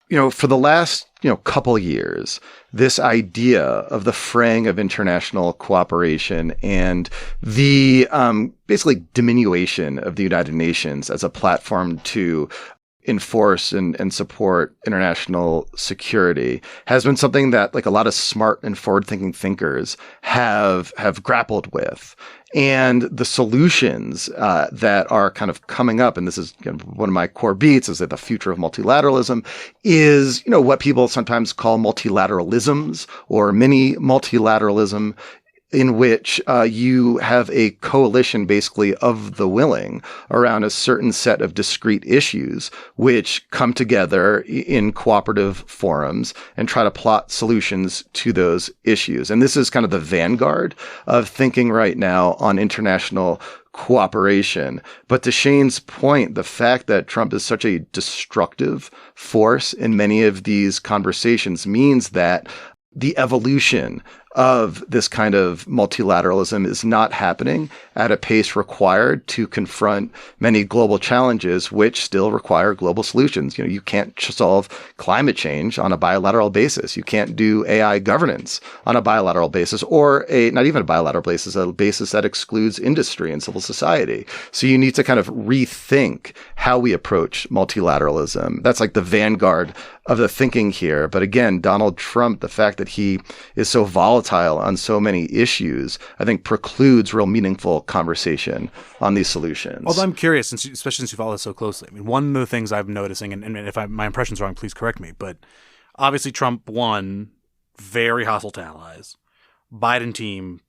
You know, for the last, couple years, this idea of the fraying of international cooperation and the basically diminution of the United Nations as a platform to enforce and support international security has been something that like a lot of smart and forward-thinking thinkers have grappled with. And the solutions that are kind of coming up, and this is one of my core beats, is that the future of multilateralism is, what people sometimes call multilateralisms or mini multilateralism. in which you have a coalition basically of the willing around a certain set of discrete issues, which come together in cooperative forums and try to plot solutions to those issues. And this is kind of the vanguard of thinking right now on international cooperation. But to Shane's point, the fact that Trump is such a destructive force in many of these conversations means that the evolution of this kind of multilateralism is not happening at a pace required to confront many global challenges, which still require global solutions. You can't solve climate change on a bilateral basis. You can't do AI governance on a bilateral basis, or not even a bilateral basis, a basis that excludes industry and civil society. So you need to kind of rethink how we approach multilateralism. That's like the vanguard of the thinking here. But again, Donald Trump, the fact that he is so volatile on so many issues, I think precludes real meaningful conversation on these solutions. Although I'm curious, especially since you follow this so closely. I mean, one of the things I'm noticing, and if my impression's wrong, please correct me, but obviously Trump won, very hostile to allies. Biden team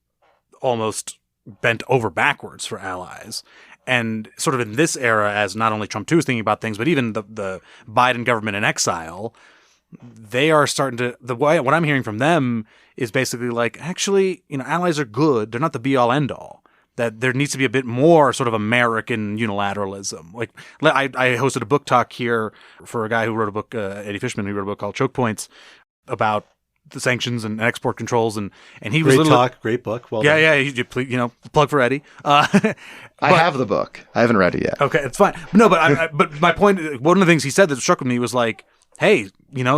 almost bent over backwards for allies. And sort of in this era, as not only Trump too is thinking about things, but even the Biden government in exile, they are starting to, what I'm hearing from them is basically like, actually, allies are good. They're not the be all end all. That there needs to be a bit more sort of American unilateralism. Like I hosted a book talk here for a guy who wrote a book, Eddie Fishman, who wrote a book called Choke Points about the sanctions and export controls, and he was great book. Well done. Yeah. Plug for Eddie. I have the book. I haven't read it yet. Okay, it's fine. No, but but my point, one of the things he said that struck with me was like, hey,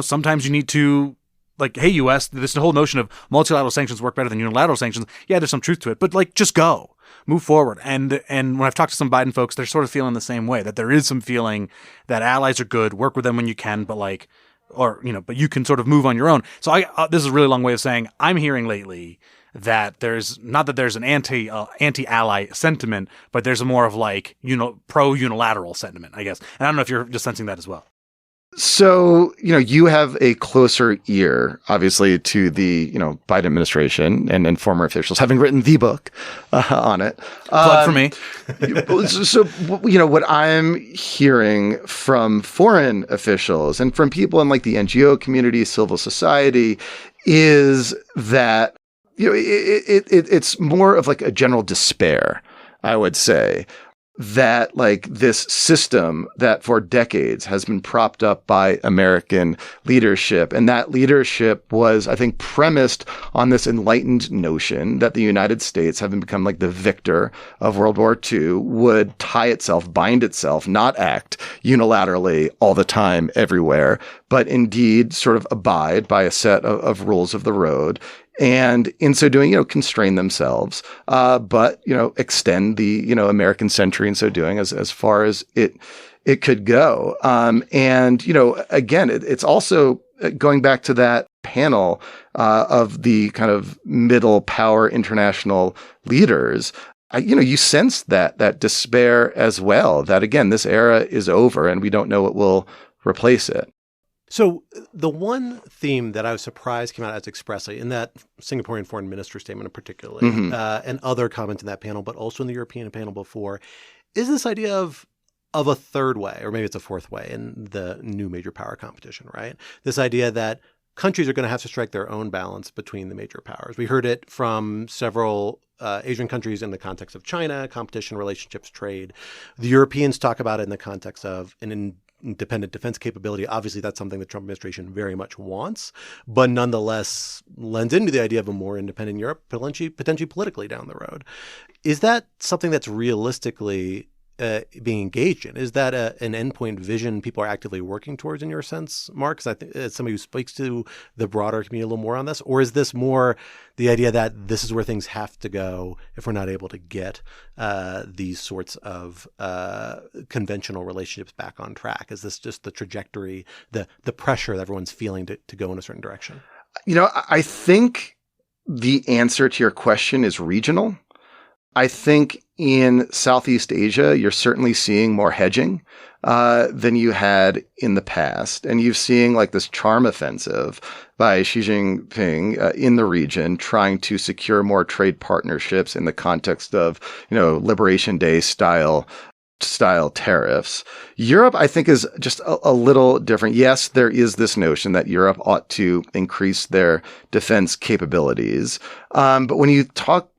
sometimes you need to, like, hey, U.S., this whole notion of multilateral sanctions work better than unilateral sanctions. Yeah, there's some truth to it, but like, just go. Move forward. And when I've talked to some Biden folks, they're sort of feeling the same way, that there is some feeling that allies are good, work with them when you can, but like, but you can sort of move on your own. So this is a really long way of saying I'm hearing lately that there's an anti-ally sentiment, but there's a more of like, pro-unilateral sentiment, I guess. And I don't know if you're just sensing that as well. So, you have a closer ear, obviously, to the, Biden administration and former officials, having written the book on it. Plug for me. So, what I'm hearing from foreign officials and from people in like the NGO community, civil society, is that, it's more of like a general despair, I would say, that like this system that for decades has been propped up by American leadership. And that leadership was, I think, premised on this enlightened notion that the United States, having become like the victor of World War II, would bind itself, not act unilaterally all the time, everywhere, but indeed sort of abide by a set of rules of the road. And in so doing, constrain themselves, but, extend the, American century in so doing as far as it could go. And, again, it's also going back to that panel of the kind of middle power international leaders. You sense that despair as well, that, again, this era is over and we don't know what will replace it. So the one theme that I was surprised came out as expressly in that Singaporean foreign minister statement particularly, and other comments in that panel, but also in the European panel before, is this idea of a third way, or maybe it's a fourth way in the new major power competition, right? This idea that countries are going to have to strike their own balance between the major powers. We heard it from several Asian countries in the context of China, competition, relationships, trade. The Europeans talk about it in the context of an independent defense capability. Obviously, that's something the Trump administration very much wants, but nonetheless lends into the idea of a more independent Europe, potentially politically down the road. Is that something that's realistically being engaged in? Is that an endpoint vision people are actively working towards in your sense, Mark? Because I think as somebody who speaks to the broader community a little more on this, or is this more the idea that this is where things have to go if we're not able to get these sorts of conventional relationships back on track? Is this just the trajectory, the pressure that everyone's feeling to go in a certain direction? I think the answer to your question is regional. I think in Southeast Asia, you're certainly seeing more hedging than you had in the past. And you're seeing like this charm offensive by Xi Jinping in the region, trying to secure more trade partnerships in the context of, Liberation Day style tariffs. Europe, I think, is just a little different. Yes, there is this notion that Europe ought to increase their defense capabilities. But when you talk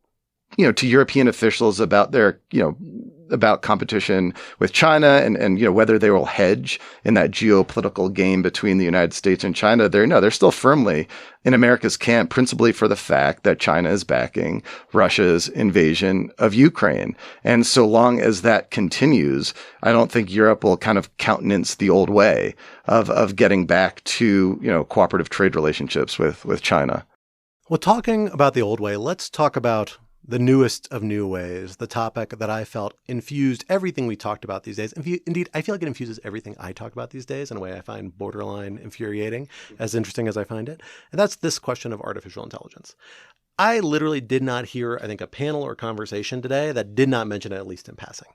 to European officials about their, about competition with China and whether they will hedge in that geopolitical game between the United States and China, they're still firmly in America's camp, principally for the fact that China is backing Russia's invasion of Ukraine. And so long as that continues, I don't think Europe will kind of countenance the old way of getting back to, cooperative trade relationships with China. Well, talking about the old way, let's talk about the newest of new ways, the topic that I felt infused everything we talked about these days. Indeed, I feel like it infuses everything I talk about these days in a way I find borderline infuriating, as interesting as I find it. And that's this question of artificial intelligence. I literally did not hear, I think, a panel or conversation today that did not mention it, at least in passing.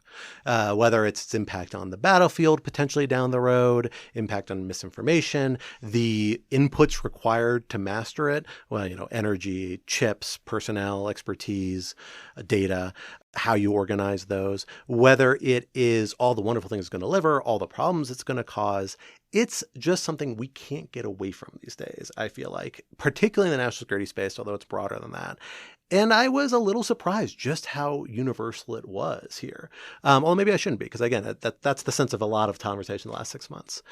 Whether it's its impact on the battlefield potentially down the road, impact on misinformation, the inputs required to master it, energy, chips, personnel, expertise, data, how you organize those, whether it is all the wonderful things it's going to deliver, all the problems it's going to cause. It's just something we can't get away from these days, I feel like, particularly in the national security space, although it's broader than that. And I was a little surprised just how universal it was here. Well, maybe I shouldn't be, because again, that's the sense of a lot of conversation the last 6 months.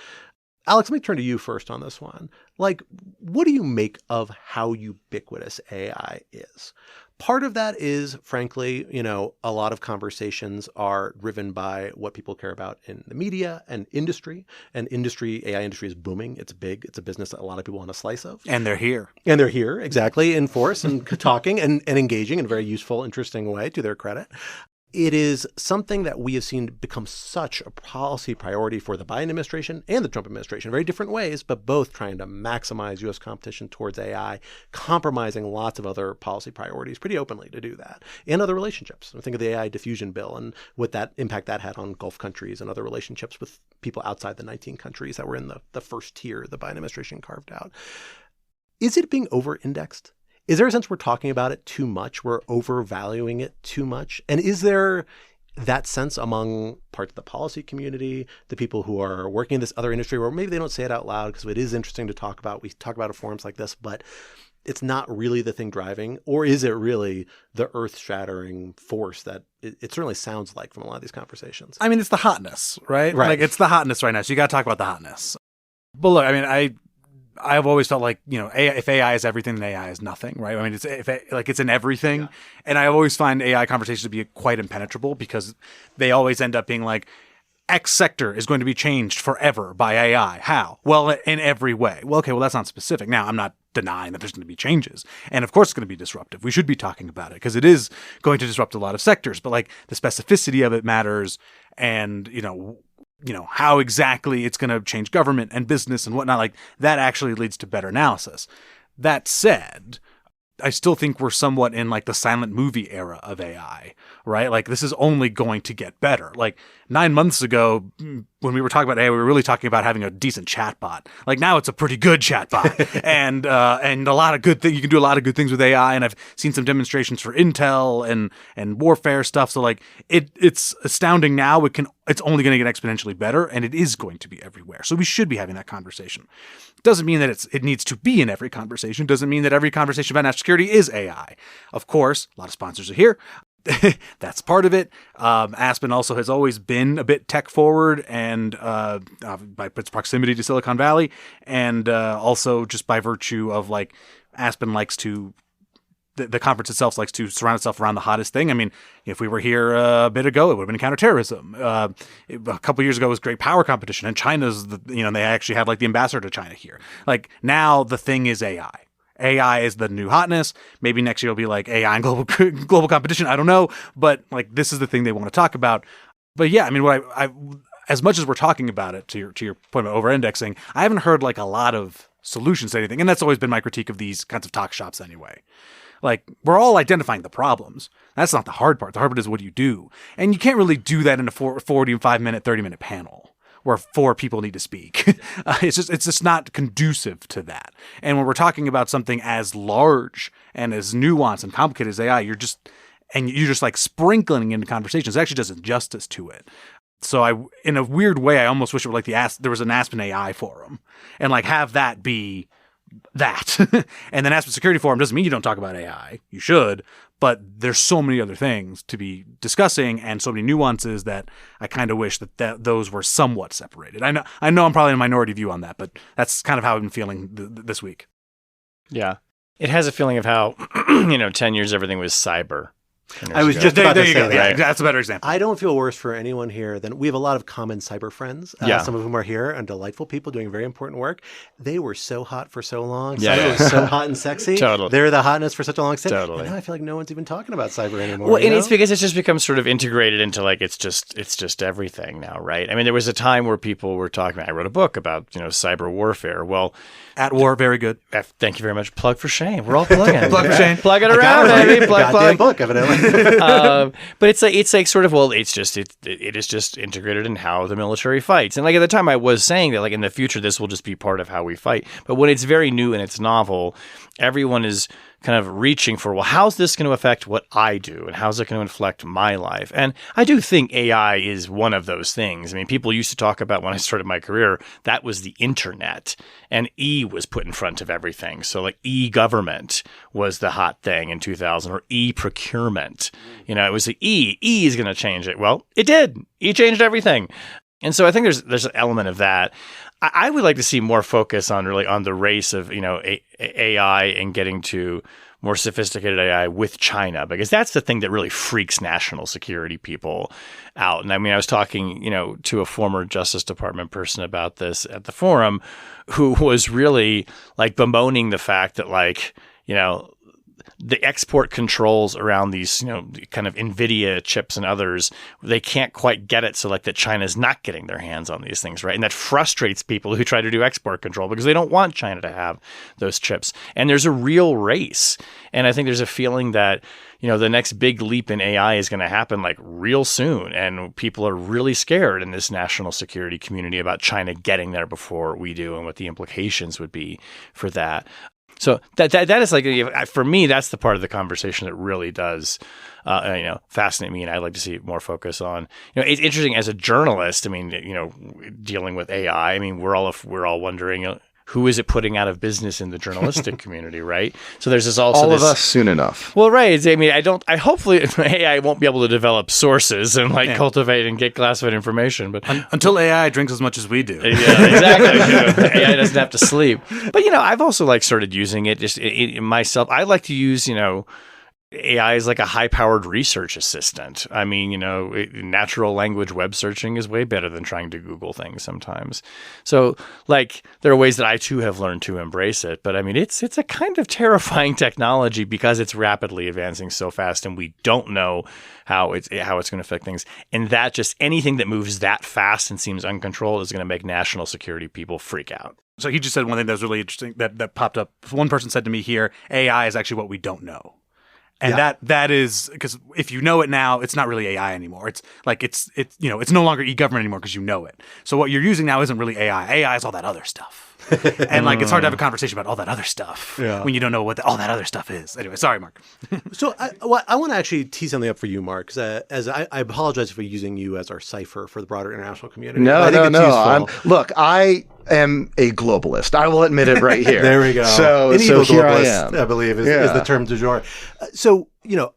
Alex, let me turn to you first on this one. What do you make of how ubiquitous AI is? Part of that is, frankly, a lot of conversations are driven by what people care about in the media and industry. And AI industry is booming. It's big. It's a business that a lot of people want a slice of. And they're here. And they're here, exactly, in force and talking and engaging in a very useful, interesting way, to their credit. It is something that we have seen become such a policy priority for the Biden administration and the Trump administration, very different ways, but both trying to maximize U.S. competition towards AI, compromising lots of other policy priorities pretty openly to do that, and other relationships. Think of the AI diffusion bill and what that impact that had on Gulf countries and other relationships with people outside the 19 countries that were in the first tier the Biden administration carved out. Is it being over-indexed? Is there a sense we're talking about it too much? We're overvaluing it too much? And is there that sense among parts of the policy community, the people who are working in this other industry, where maybe they don't say it out loud because it is interesting to talk about? We talk about it at forums like this, but it's not really the thing driving? Or is it really the earth-shattering force that it certainly sounds like from a lot of these conversations? I mean, it's the hotness, right? Right. It's the hotness right now. So you got to talk about the hotness. But look, I mean, I've always felt like, if AI is everything, then AI is nothing, right? I mean, it's in everything. Yeah. And I always find AI conversations to be quite impenetrable because they always end up being like, X sector is going to be changed forever by AI. How? Well, in every way. Well, okay, that's not specific. Now, I'm not denying that there's going to be changes. And of course it's going to be disruptive. We should be talking about it because it is going to disrupt a lot of sectors. But the specificity of it matters, and, how exactly it's going to change government and business and whatnot, that actually leads to better analysis. That said, I still think we're somewhat in the silent movie era of AI, right? This is only going to get better. 9 months ago, when we were talking about AI, we were really talking about having a decent chatbot. Now it's a pretty good chatbot, and a lot of good things. You can do a lot of good things with AI, and I've seen some demonstrations for intel and warfare stuff. So it's astounding now. It's only going to get exponentially better, and it is going to be everywhere. So we should be having that conversation. Doesn't mean that it needs to be in every conversation. Doesn't mean that every conversation about national security is AI. Of course, a lot of sponsors are here. That's part of it. Aspen also has always been a bit tech forward, and by its proximity to Silicon Valley, and also just by virtue of Aspen likes to. The conference itself likes to surround itself around the hottest thing. I mean, if we were here a bit ago, it would have been counterterrorism. A couple of years ago, it was great power competition, and China's they actually had the ambassador to China here. Now the thing is AI. AI is the new hotness. Maybe next year it'll be AI and global competition. I don't know, but this is the thing they want to talk about. But yeah, I mean, what I as much as we're talking about it, to your point about over-indexing, I haven't heard a lot of solutions to anything, and that's always been my critique of these kinds of talk shops anyway. Like, we're all identifying the problems. That's not the hard part. The hard part is what do you do? And you can't really do that in a 45-minute, 30-minute panel where 4 people need to speak. It's just not conducive to that. And when we're talking about something as large and as nuanced and complicated as AI, you're just like sprinkling into conversations. It actually does injustice to it. So in a weird way, I almost wish it were like there was an Aspen AI forum and like have that be that. And then Aspen Security Forum doesn't mean you don't talk about AI. You should, but there's so many other things to be discussing and so many nuances that I kind of wish that those were somewhat separated. I know I'm probably in a minority view on that, but that's kind of how I've been feeling this week. Yeah. It has a feeling of how, 10 years everything was cyber. I was just about to say that. Yeah, that's a better example. I don't feel worse for anyone here than we have a lot of common cyber friends. Some of whom are here and delightful people doing very important work. They were so hot for so long. Cyber was so hot and sexy. Totally. They're the hotness for such a long time. Totally. And now I feel like no one's even talking about cyber anymore. Well, and it's because it's just become sort of integrated into like it's just everything now, right? I mean, there was a time where people were talking. I wrote a book about cyber warfare. Well, At War, very good. Thank you very much. Plug for Shane. We're all plugging. Plug for Shane. Plug it around, baby. Plug. Book, evidently. But it's like sort of, well, it is just integrated in how the military fights. And like at the time I was saying that like in the future, this will just be part of how we fight. But when it's very new and it's novel, everyone is kind of reaching for, well, how's this going to affect what I do? And how's it going to inflect my life? And I do think AI is one of those things. I mean, people used to talk about when I started my career, that was the internet and E was put in front of everything. So like e-government was the hot thing in 2000 or e-procurement. It was the E. E is going to change it. Well, it did. E changed everything. And so I think there's an element of that. I would like to see more focus on the race of AI and getting to more sophisticated AI with China, because that's the thing that really freaks national security people out. And I mean, I was talking to a former Justice Department person about this at the forum, who was really like bemoaning the fact that the export controls around these, kind of NVIDIA chips and others, they can't quite get it so like that China's not getting their hands on these things, right? And that frustrates people who try to do export control because they don't want China to have those chips. And there's a real race. And I think there's a feeling that, the next big leap in AI is going to happen like real soon. And people are really scared in this national security community about China getting there before we do and what the implications would be for that. So that is like, for me, that's the part of the conversation that really does, fascinate me, and I'd like to see more focus on. It's interesting as a journalist. I mean, dealing with AI. I mean, we're all wondering who is it putting out of business in the journalistic community, right? So there's this also all of us soon enough. Well, right. I mean, I hopefully AI won't be able to develop sources and cultivate and get classified information, but until AI drinks as much as we do. Yeah, exactly. AI doesn't have to sleep. But I've also started using it just myself. I like to use AI is like a high-powered research assistant. I mean, natural language web searching is way better than trying to Google things sometimes. So, there are ways that I too have learned to embrace it. But I mean, it's a kind of terrifying technology because it's rapidly advancing so fast, and we don't know how it's going to affect things. And that just anything that moves that fast and seems uncontrolled is going to make national security people freak out. So he just said one thing that was really interesting that popped up. One person said to me here, AI is actually what we don't know. And that is because if you know it now, it's not really AI anymore. It's like it's no longer e-government anymore because you know it. So what you're using now isn't really AI. AI is all that other stuff. And it's hard to have a conversation about all that other stuff when you don't know what all that other stuff is. Anyway, sorry, Mark. So I want to actually tee something up for you, Mark, because as I apologize for using you as our cipher for the broader international community. No. I am a globalist. I will admit it right here. There we go. So here I am. I believe is the term du jour. So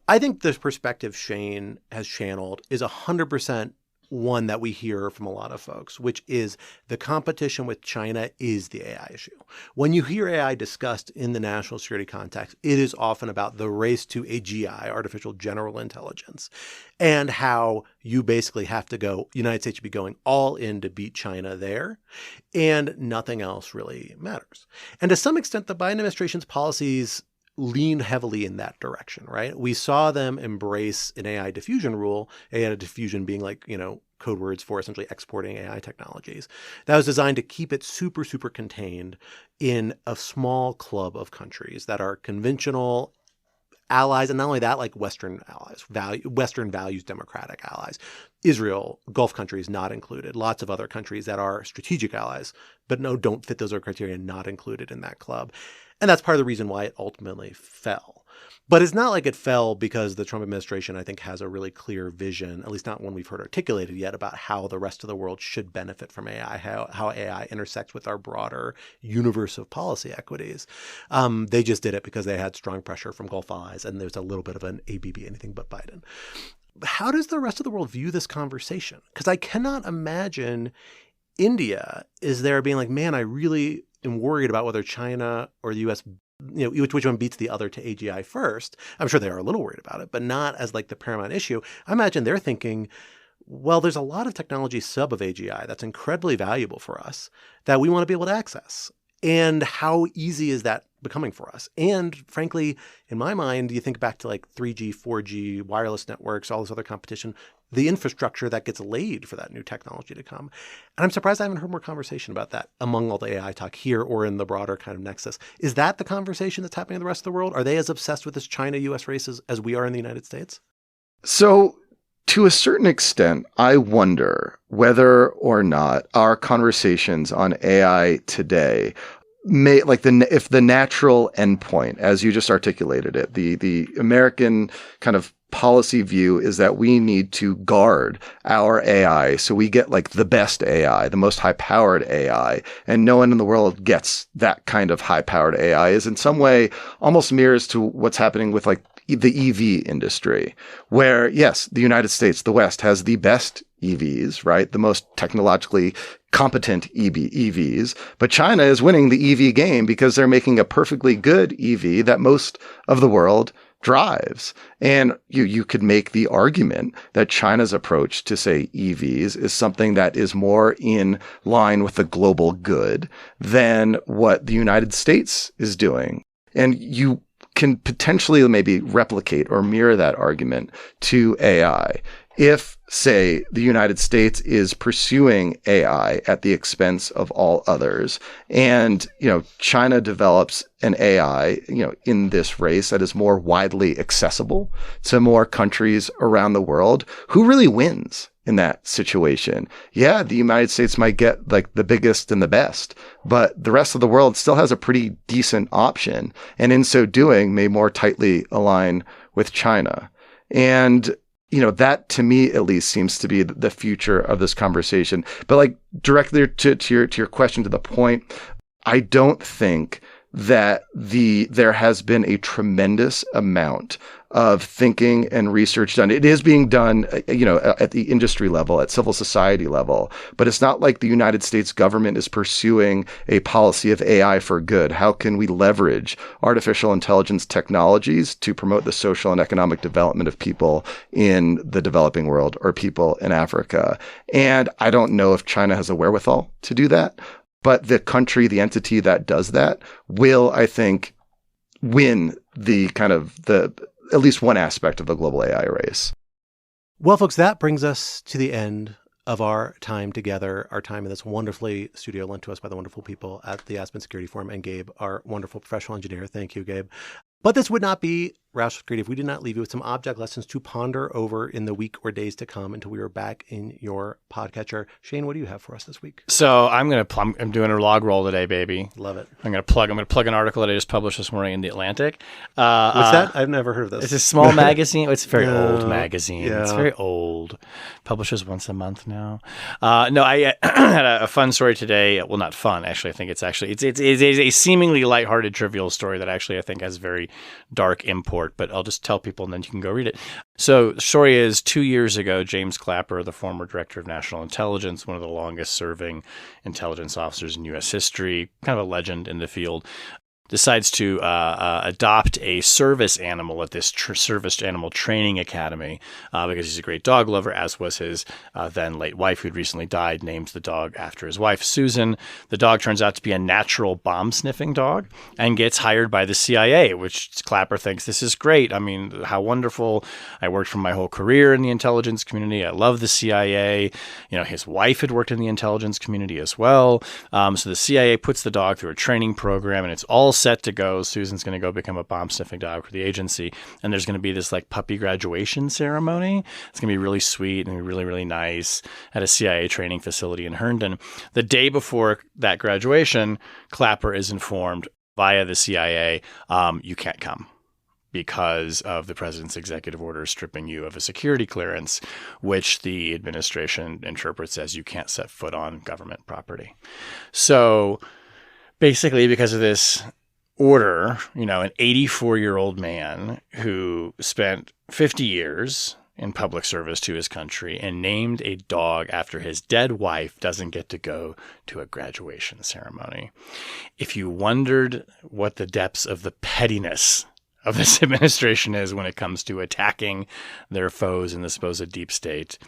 I think this perspective Shane has channeled is 100% one that we hear from a lot of folks, which is the competition with China is the AI issue. When you hear AI discussed in the national security context, it is often about the race to AGI, artificial general intelligence, and how you basically have to go, United States should be going all in to beat China there, and nothing else really matters. And to some extent, the Biden administration's policies lean heavily in that direction, right? We saw them embrace an AI diffusion rule, AI diffusion being code words for essentially exporting AI technologies. That was designed to keep it super, super contained in a small club of countries that are conventional, allies, and not only that, like Western allies, Western values, democratic allies. Israel, Gulf countries not included. Lots of other countries that are strategic allies, but no, don't fit those other criteria, not included in that club. And that's part of the reason why it ultimately fell. But it's not like it fell because the Trump administration, I think, has a really clear vision, at least not one we've heard articulated yet, about how the rest of the world should benefit from AI, how AI intersects with our broader universe of policy equities. They just did it because they had strong pressure from Gulf allies, and there's a little bit of an ABB, anything but Biden. How does the rest of the world view this conversation? Because I cannot imagine India is there being like, man, I really am worried about whether China or the U.S., which one beats the other to AGI first. I'm sure they are a little worried about it, but not as like the paramount issue. I imagine they're thinking, well, there's a lot of technology sub of AGI that's incredibly valuable for us that we want to be able to access. And how easy is that becoming for us? And frankly, in my mind, you think back to like 3G, 4G, wireless networks, all this other competition, the infrastructure that gets laid for that new technology to come. And I'm surprised I haven't heard more conversation about that among all the AI talk here or in the broader kind of nexus. Is that the conversation that's happening in the rest of the world? Are they as obsessed with this China-US race as we are in the United States? So to a certain extent, I wonder whether or not our conversations on AI today may, like if the natural endpoint, as you just articulated it, the American kind of policy view is that we need to guard our AI so we get like the best AI, the most high-powered AI, and no one in the world gets that kind of high-powered AI, is in some way almost mirrors to what's happening with like the EV industry, where yes, the United States, the West, has the best EVs, right? The most technologically competent EVs, but China is winning the EV game because they're making a perfectly good EV that most of the world drives. And you could make the argument that China's approach to, say, EVs is something that is more in line with the global good than what the United States is doing. And you can potentially maybe replicate or mirror that argument to AI. If, say, the United States is pursuing AI at the expense of all others, and, China develops an AI, in this race that is more widely accessible to more countries around the world, who really wins in that situation? Yeah, the United States might get like the biggest and the best, but the rest of the world still has a pretty decent option, and in so doing may more tightly align with China. And that to me at least seems to be the future of this conversation. But like directly to your question, to the point, I don't think that there has been a tremendous amount of thinking and research done. It is being done, at the industry level, at civil society level, but it's not like the United States government is pursuing a policy of AI for good. How can we leverage artificial intelligence technologies to promote the social and economic development of people in the developing world or people in Africa? And I don't know if China has a wherewithal to do that. But the entity that does that will, I think, win at least one aspect of the global AI race. Well, folks, that brings us to the end of our time together, our time in this wonderfully studio lent to us by the wonderful people at the Aspen Security Forum, and Gabe, our wonderful professional engineer. Thank you, Gabe. But this would not be Roush with Creative if we did not leave you with some object lessons to ponder over in the week or days to come until we are back in your podcatcher. Shane, what do you have for us this week? So I'm doing a log roll today, baby. Love it. I'm going to plug an article that I just published this morning in The Atlantic. What's that? I've never heard of this. It's a small magazine. It's a very old magazine. Yeah. It's very old. Publishes once a month now. No, I had a fun story today. Well, not fun, actually. I think it's a seemingly lighthearted, trivial story that actually I think has very dark import, but I'll just tell people and then you can go read it. So the story is 2 years ago, James Clapper, the former director of national intelligence, one of the longest serving intelligence officers in U.S. history, kind of a legend in the field, decides to adopt a service animal at this service animal training academy because he's a great dog lover, as was his then late wife, who'd recently died, named the dog after his wife, Susan. The dog turns out to be a natural bomb-sniffing dog and gets hired by the CIA, which Clapper thinks this is great. I mean, how wonderful. I worked for my whole career in the intelligence community. I love the CIA. His wife had worked in the intelligence community as well. So the CIA puts the dog through a training program, and it's all set to go. Susan's going to go become a bomb sniffing dog for the agency. And there's going to be this like puppy graduation ceremony. It's going to be really sweet and really, really nice at a CIA training facility in Herndon. The day before that graduation, Clapper is informed via the CIA, you can't come because of the president's executive order stripping you of a security clearance, which the administration interprets as you can't set foot on government property. So basically, because of this order, an 84-year-old man who spent 50 years in public service to his country and named a dog after his dead wife doesn't get to go to a graduation ceremony. If you wondered what the depths of the pettiness of this administration is when it comes to attacking their foes in the supposed deep state,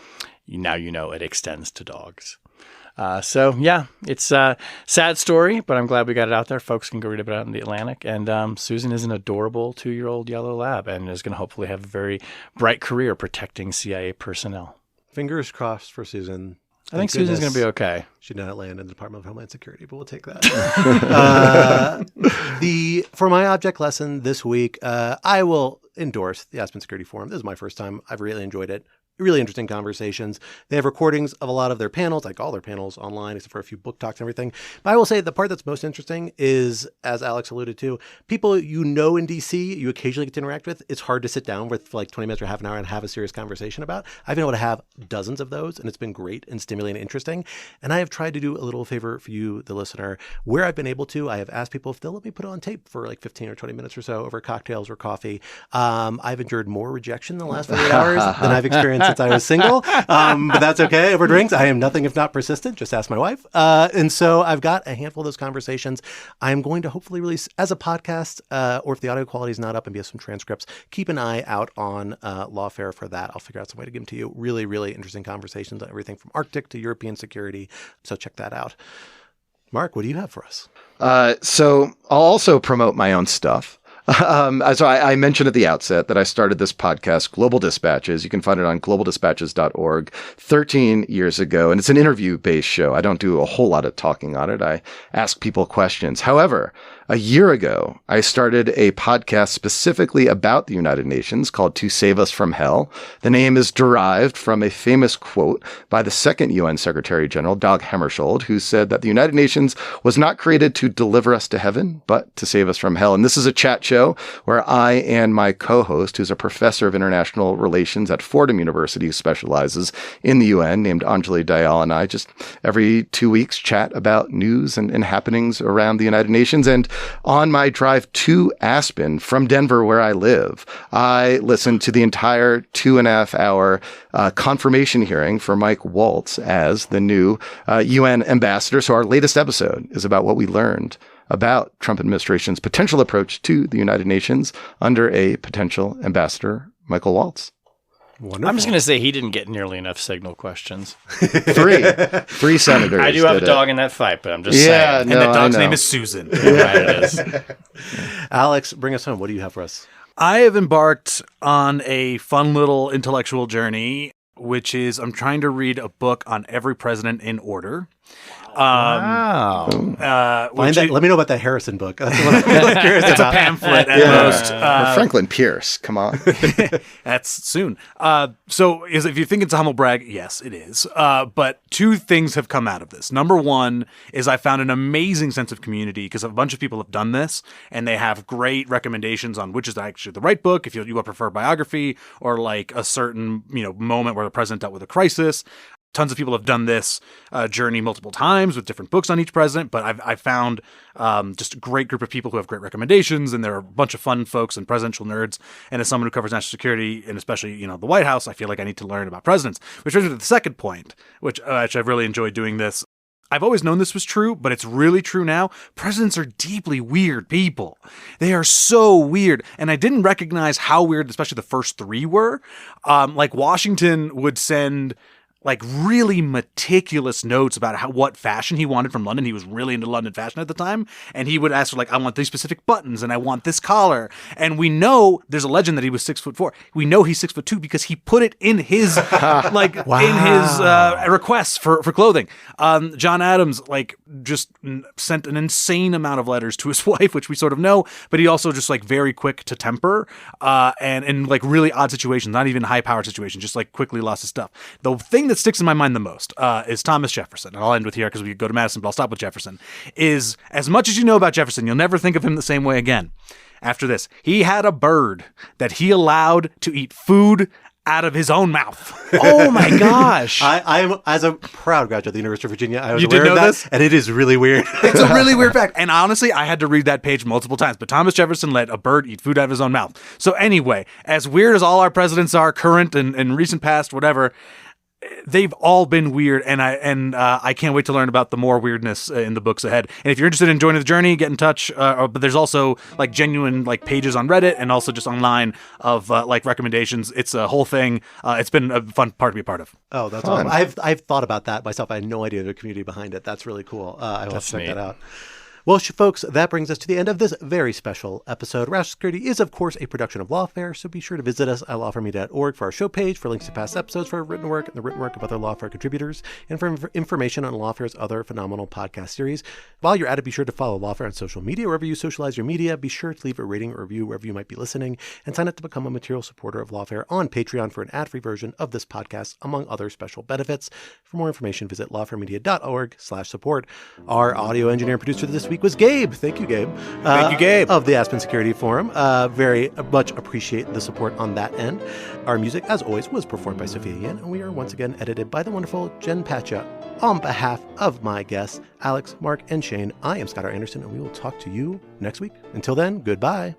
now you know it extends to dogs. So yeah, it's a sad story, but I'm glad we got it out there. Folks can go read about it in The Atlantic. And Susan is an adorable 2-year-old yellow lab and is going to hopefully have a very bright career protecting CIA personnel. Fingers crossed for Susan. I think Susan's going to be okay. She did not land in the Department of Homeland Security, but we'll take that. For my object lesson this week, I will endorse the Aspen Security Forum. This is my first time. I've really enjoyed it. Really interesting conversations. They have recordings of a lot of their panels, like all their panels online, except for a few book talks and everything. But I will say the part that's most interesting is, as Alex alluded to, people in DC, you occasionally get to interact with. It's hard to sit down with for like 20 minutes or half an hour and have a serious conversation about. I've been able to have dozens of those, and it's been great and stimulating and interesting. And I have tried to do a little favor for you, the listener. Where I've been able to, I have asked people if they'll let me put it on tape for like 15 or 20 minutes or so over cocktails or coffee. I've endured more rejection in the last 48 hours than I've experienced since I was single, but that's okay. Over drinks, I am nothing if not persistent. Just ask my wife. And so I've got a handful of those conversations. I'm going to hopefully release as a podcast, or if the audio quality is not up and be some transcripts, keep an eye out on Lawfare for that. I'll figure out some way to give them to you. Really, really interesting conversations on everything from Arctic to European security. So check that out. Mark, what do you have for us? So I'll also promote my own stuff. So I mentioned at the outset that I started this podcast, Global Dispatches. You can find it on globaldispatches.org 13 years ago. And it's an interview-based show. I don't do a whole lot of talking on it. I ask people questions. However, a year ago, I started a podcast specifically about the United Nations called To Save Us from Hell. The name is derived from a famous quote by the second UN Secretary General, Dag Hammarskjöld, who said that the United Nations was not created to deliver us to heaven, but to save us from hell. And this is a chat show where I and my co-host, who's a professor of international relations at Fordham University, who specializes in the UN, named Anjali Dayal, and I just every 2 weeks chat about news and happenings around the United Nations. And on my drive to Aspen from Denver, where I live, I listened to the entire 2.5 hour confirmation hearing for Mike Waltz as the new UN ambassador. So our latest episode is about what we learned about Trump administration's potential approach to the United Nations under a potential ambassador, Michael Waltz. Wonderful. I'm just going to say he didn't get nearly enough signal questions. Three senators. I do have a dog in that fight, but I'm just saying. And that dog's name is Susan. Right, it is. Alex, bring us home. What do you have for us? I have embarked on a fun little intellectual journey, which is I'm trying to read a book on every president in order. Wow. Let me know about that Harrison book. That's what I'm really curious It's about. a pamphlet at most. Or Franklin Pierce. Come on. That's soon. So if you think it's a humble brag, yes, it is. But two things have come out of this. Number one is I found an amazing sense of community because a bunch of people have done this and they have great recommendations on which is actually the right book if you prefer biography or like a certain moment where the president dealt with a crisis. Tons of people have done this journey multiple times with different books on each president, but I've found just a great group of people who have great recommendations, and there are a bunch of fun folks and presidential nerds. And as someone who covers national security, and especially the White House, I feel like I need to learn about presidents. Which brings me to the second point, which I've really enjoyed doing this. I've always known this was true, but it's really true now. Presidents are deeply weird people. They are so weird. And I didn't recognize how weird, especially the first three were. Like Washington would send like really meticulous notes about what fashion he wanted from London. He was really into London fashion at the time. And he would ask for like, I want these specific buttons and I want this collar. And we know there's a legend that he was 6'4". We know he's 6'2" because he put it in his, in his requests for clothing. John Adams like just sent an insane amount of letters to his wife, which we sort of know, but he also just like very quick to temper, and in like really odd situations, not even high powered situations, just like quickly lost his stuff. The thing that sticks in my mind the most is Thomas Jefferson, and I'll end with here because we could go to Madison, but I'll stop with Jefferson. Is as much as you know about Jefferson, you'll never think of him the same way again. After this, he had a bird that he allowed to eat food out of his own mouth. Oh my gosh. I'm as a proud graduate of the University of Virginia, I was You aware did of know that, this? and it is really weird. It's a really weird fact. And honestly, I had to read that page multiple times. But Thomas Jefferson let a bird eat food out of his own mouth. So anyway, as weird as all our presidents are, current and recent past, whatever, they've all been weird, and I can't wait to learn about the more weirdness in the books ahead. And if you're interested in joining the journey, get in touch. But there's also like genuine like pages on Reddit and also just online of like recommendations. It's a whole thing. It's been a fun part to be a part of. Oh, that's awesome. I've thought about that myself. I had no idea the community behind it. That's really cool. I will check that out. Well, folks, that brings us to the end of this very special episode. Rational Security is, of course, a production of Lawfare, so be sure to visit us at lawfaremedia.org for our show page, for links to past episodes, for our written work, and the written work of other Lawfare contributors, and for information on Lawfare's other phenomenal podcast series. While you're at it, be sure to follow Lawfare on social media. Wherever you socialize your media, be sure to leave a rating or review wherever you might be listening, and sign up to become a material supporter of Lawfare on Patreon for an ad-free version of this podcast, among other special benefits. For more information, visit lawfaremedia.org/support. Our audio engineer and producer this week was Gabe. Thank you, Gabe. Thank you, Gabe. Of the Aspen Security Forum. Very much appreciate the support on that end. Our music, as always, was performed by Sophia Yin, and we are once again edited by the wonderful Jen Patcha. On behalf of my guests, Alex, Mark, and Shane, I am Scott R. Anderson, and we will talk to you next week. Until then, goodbye.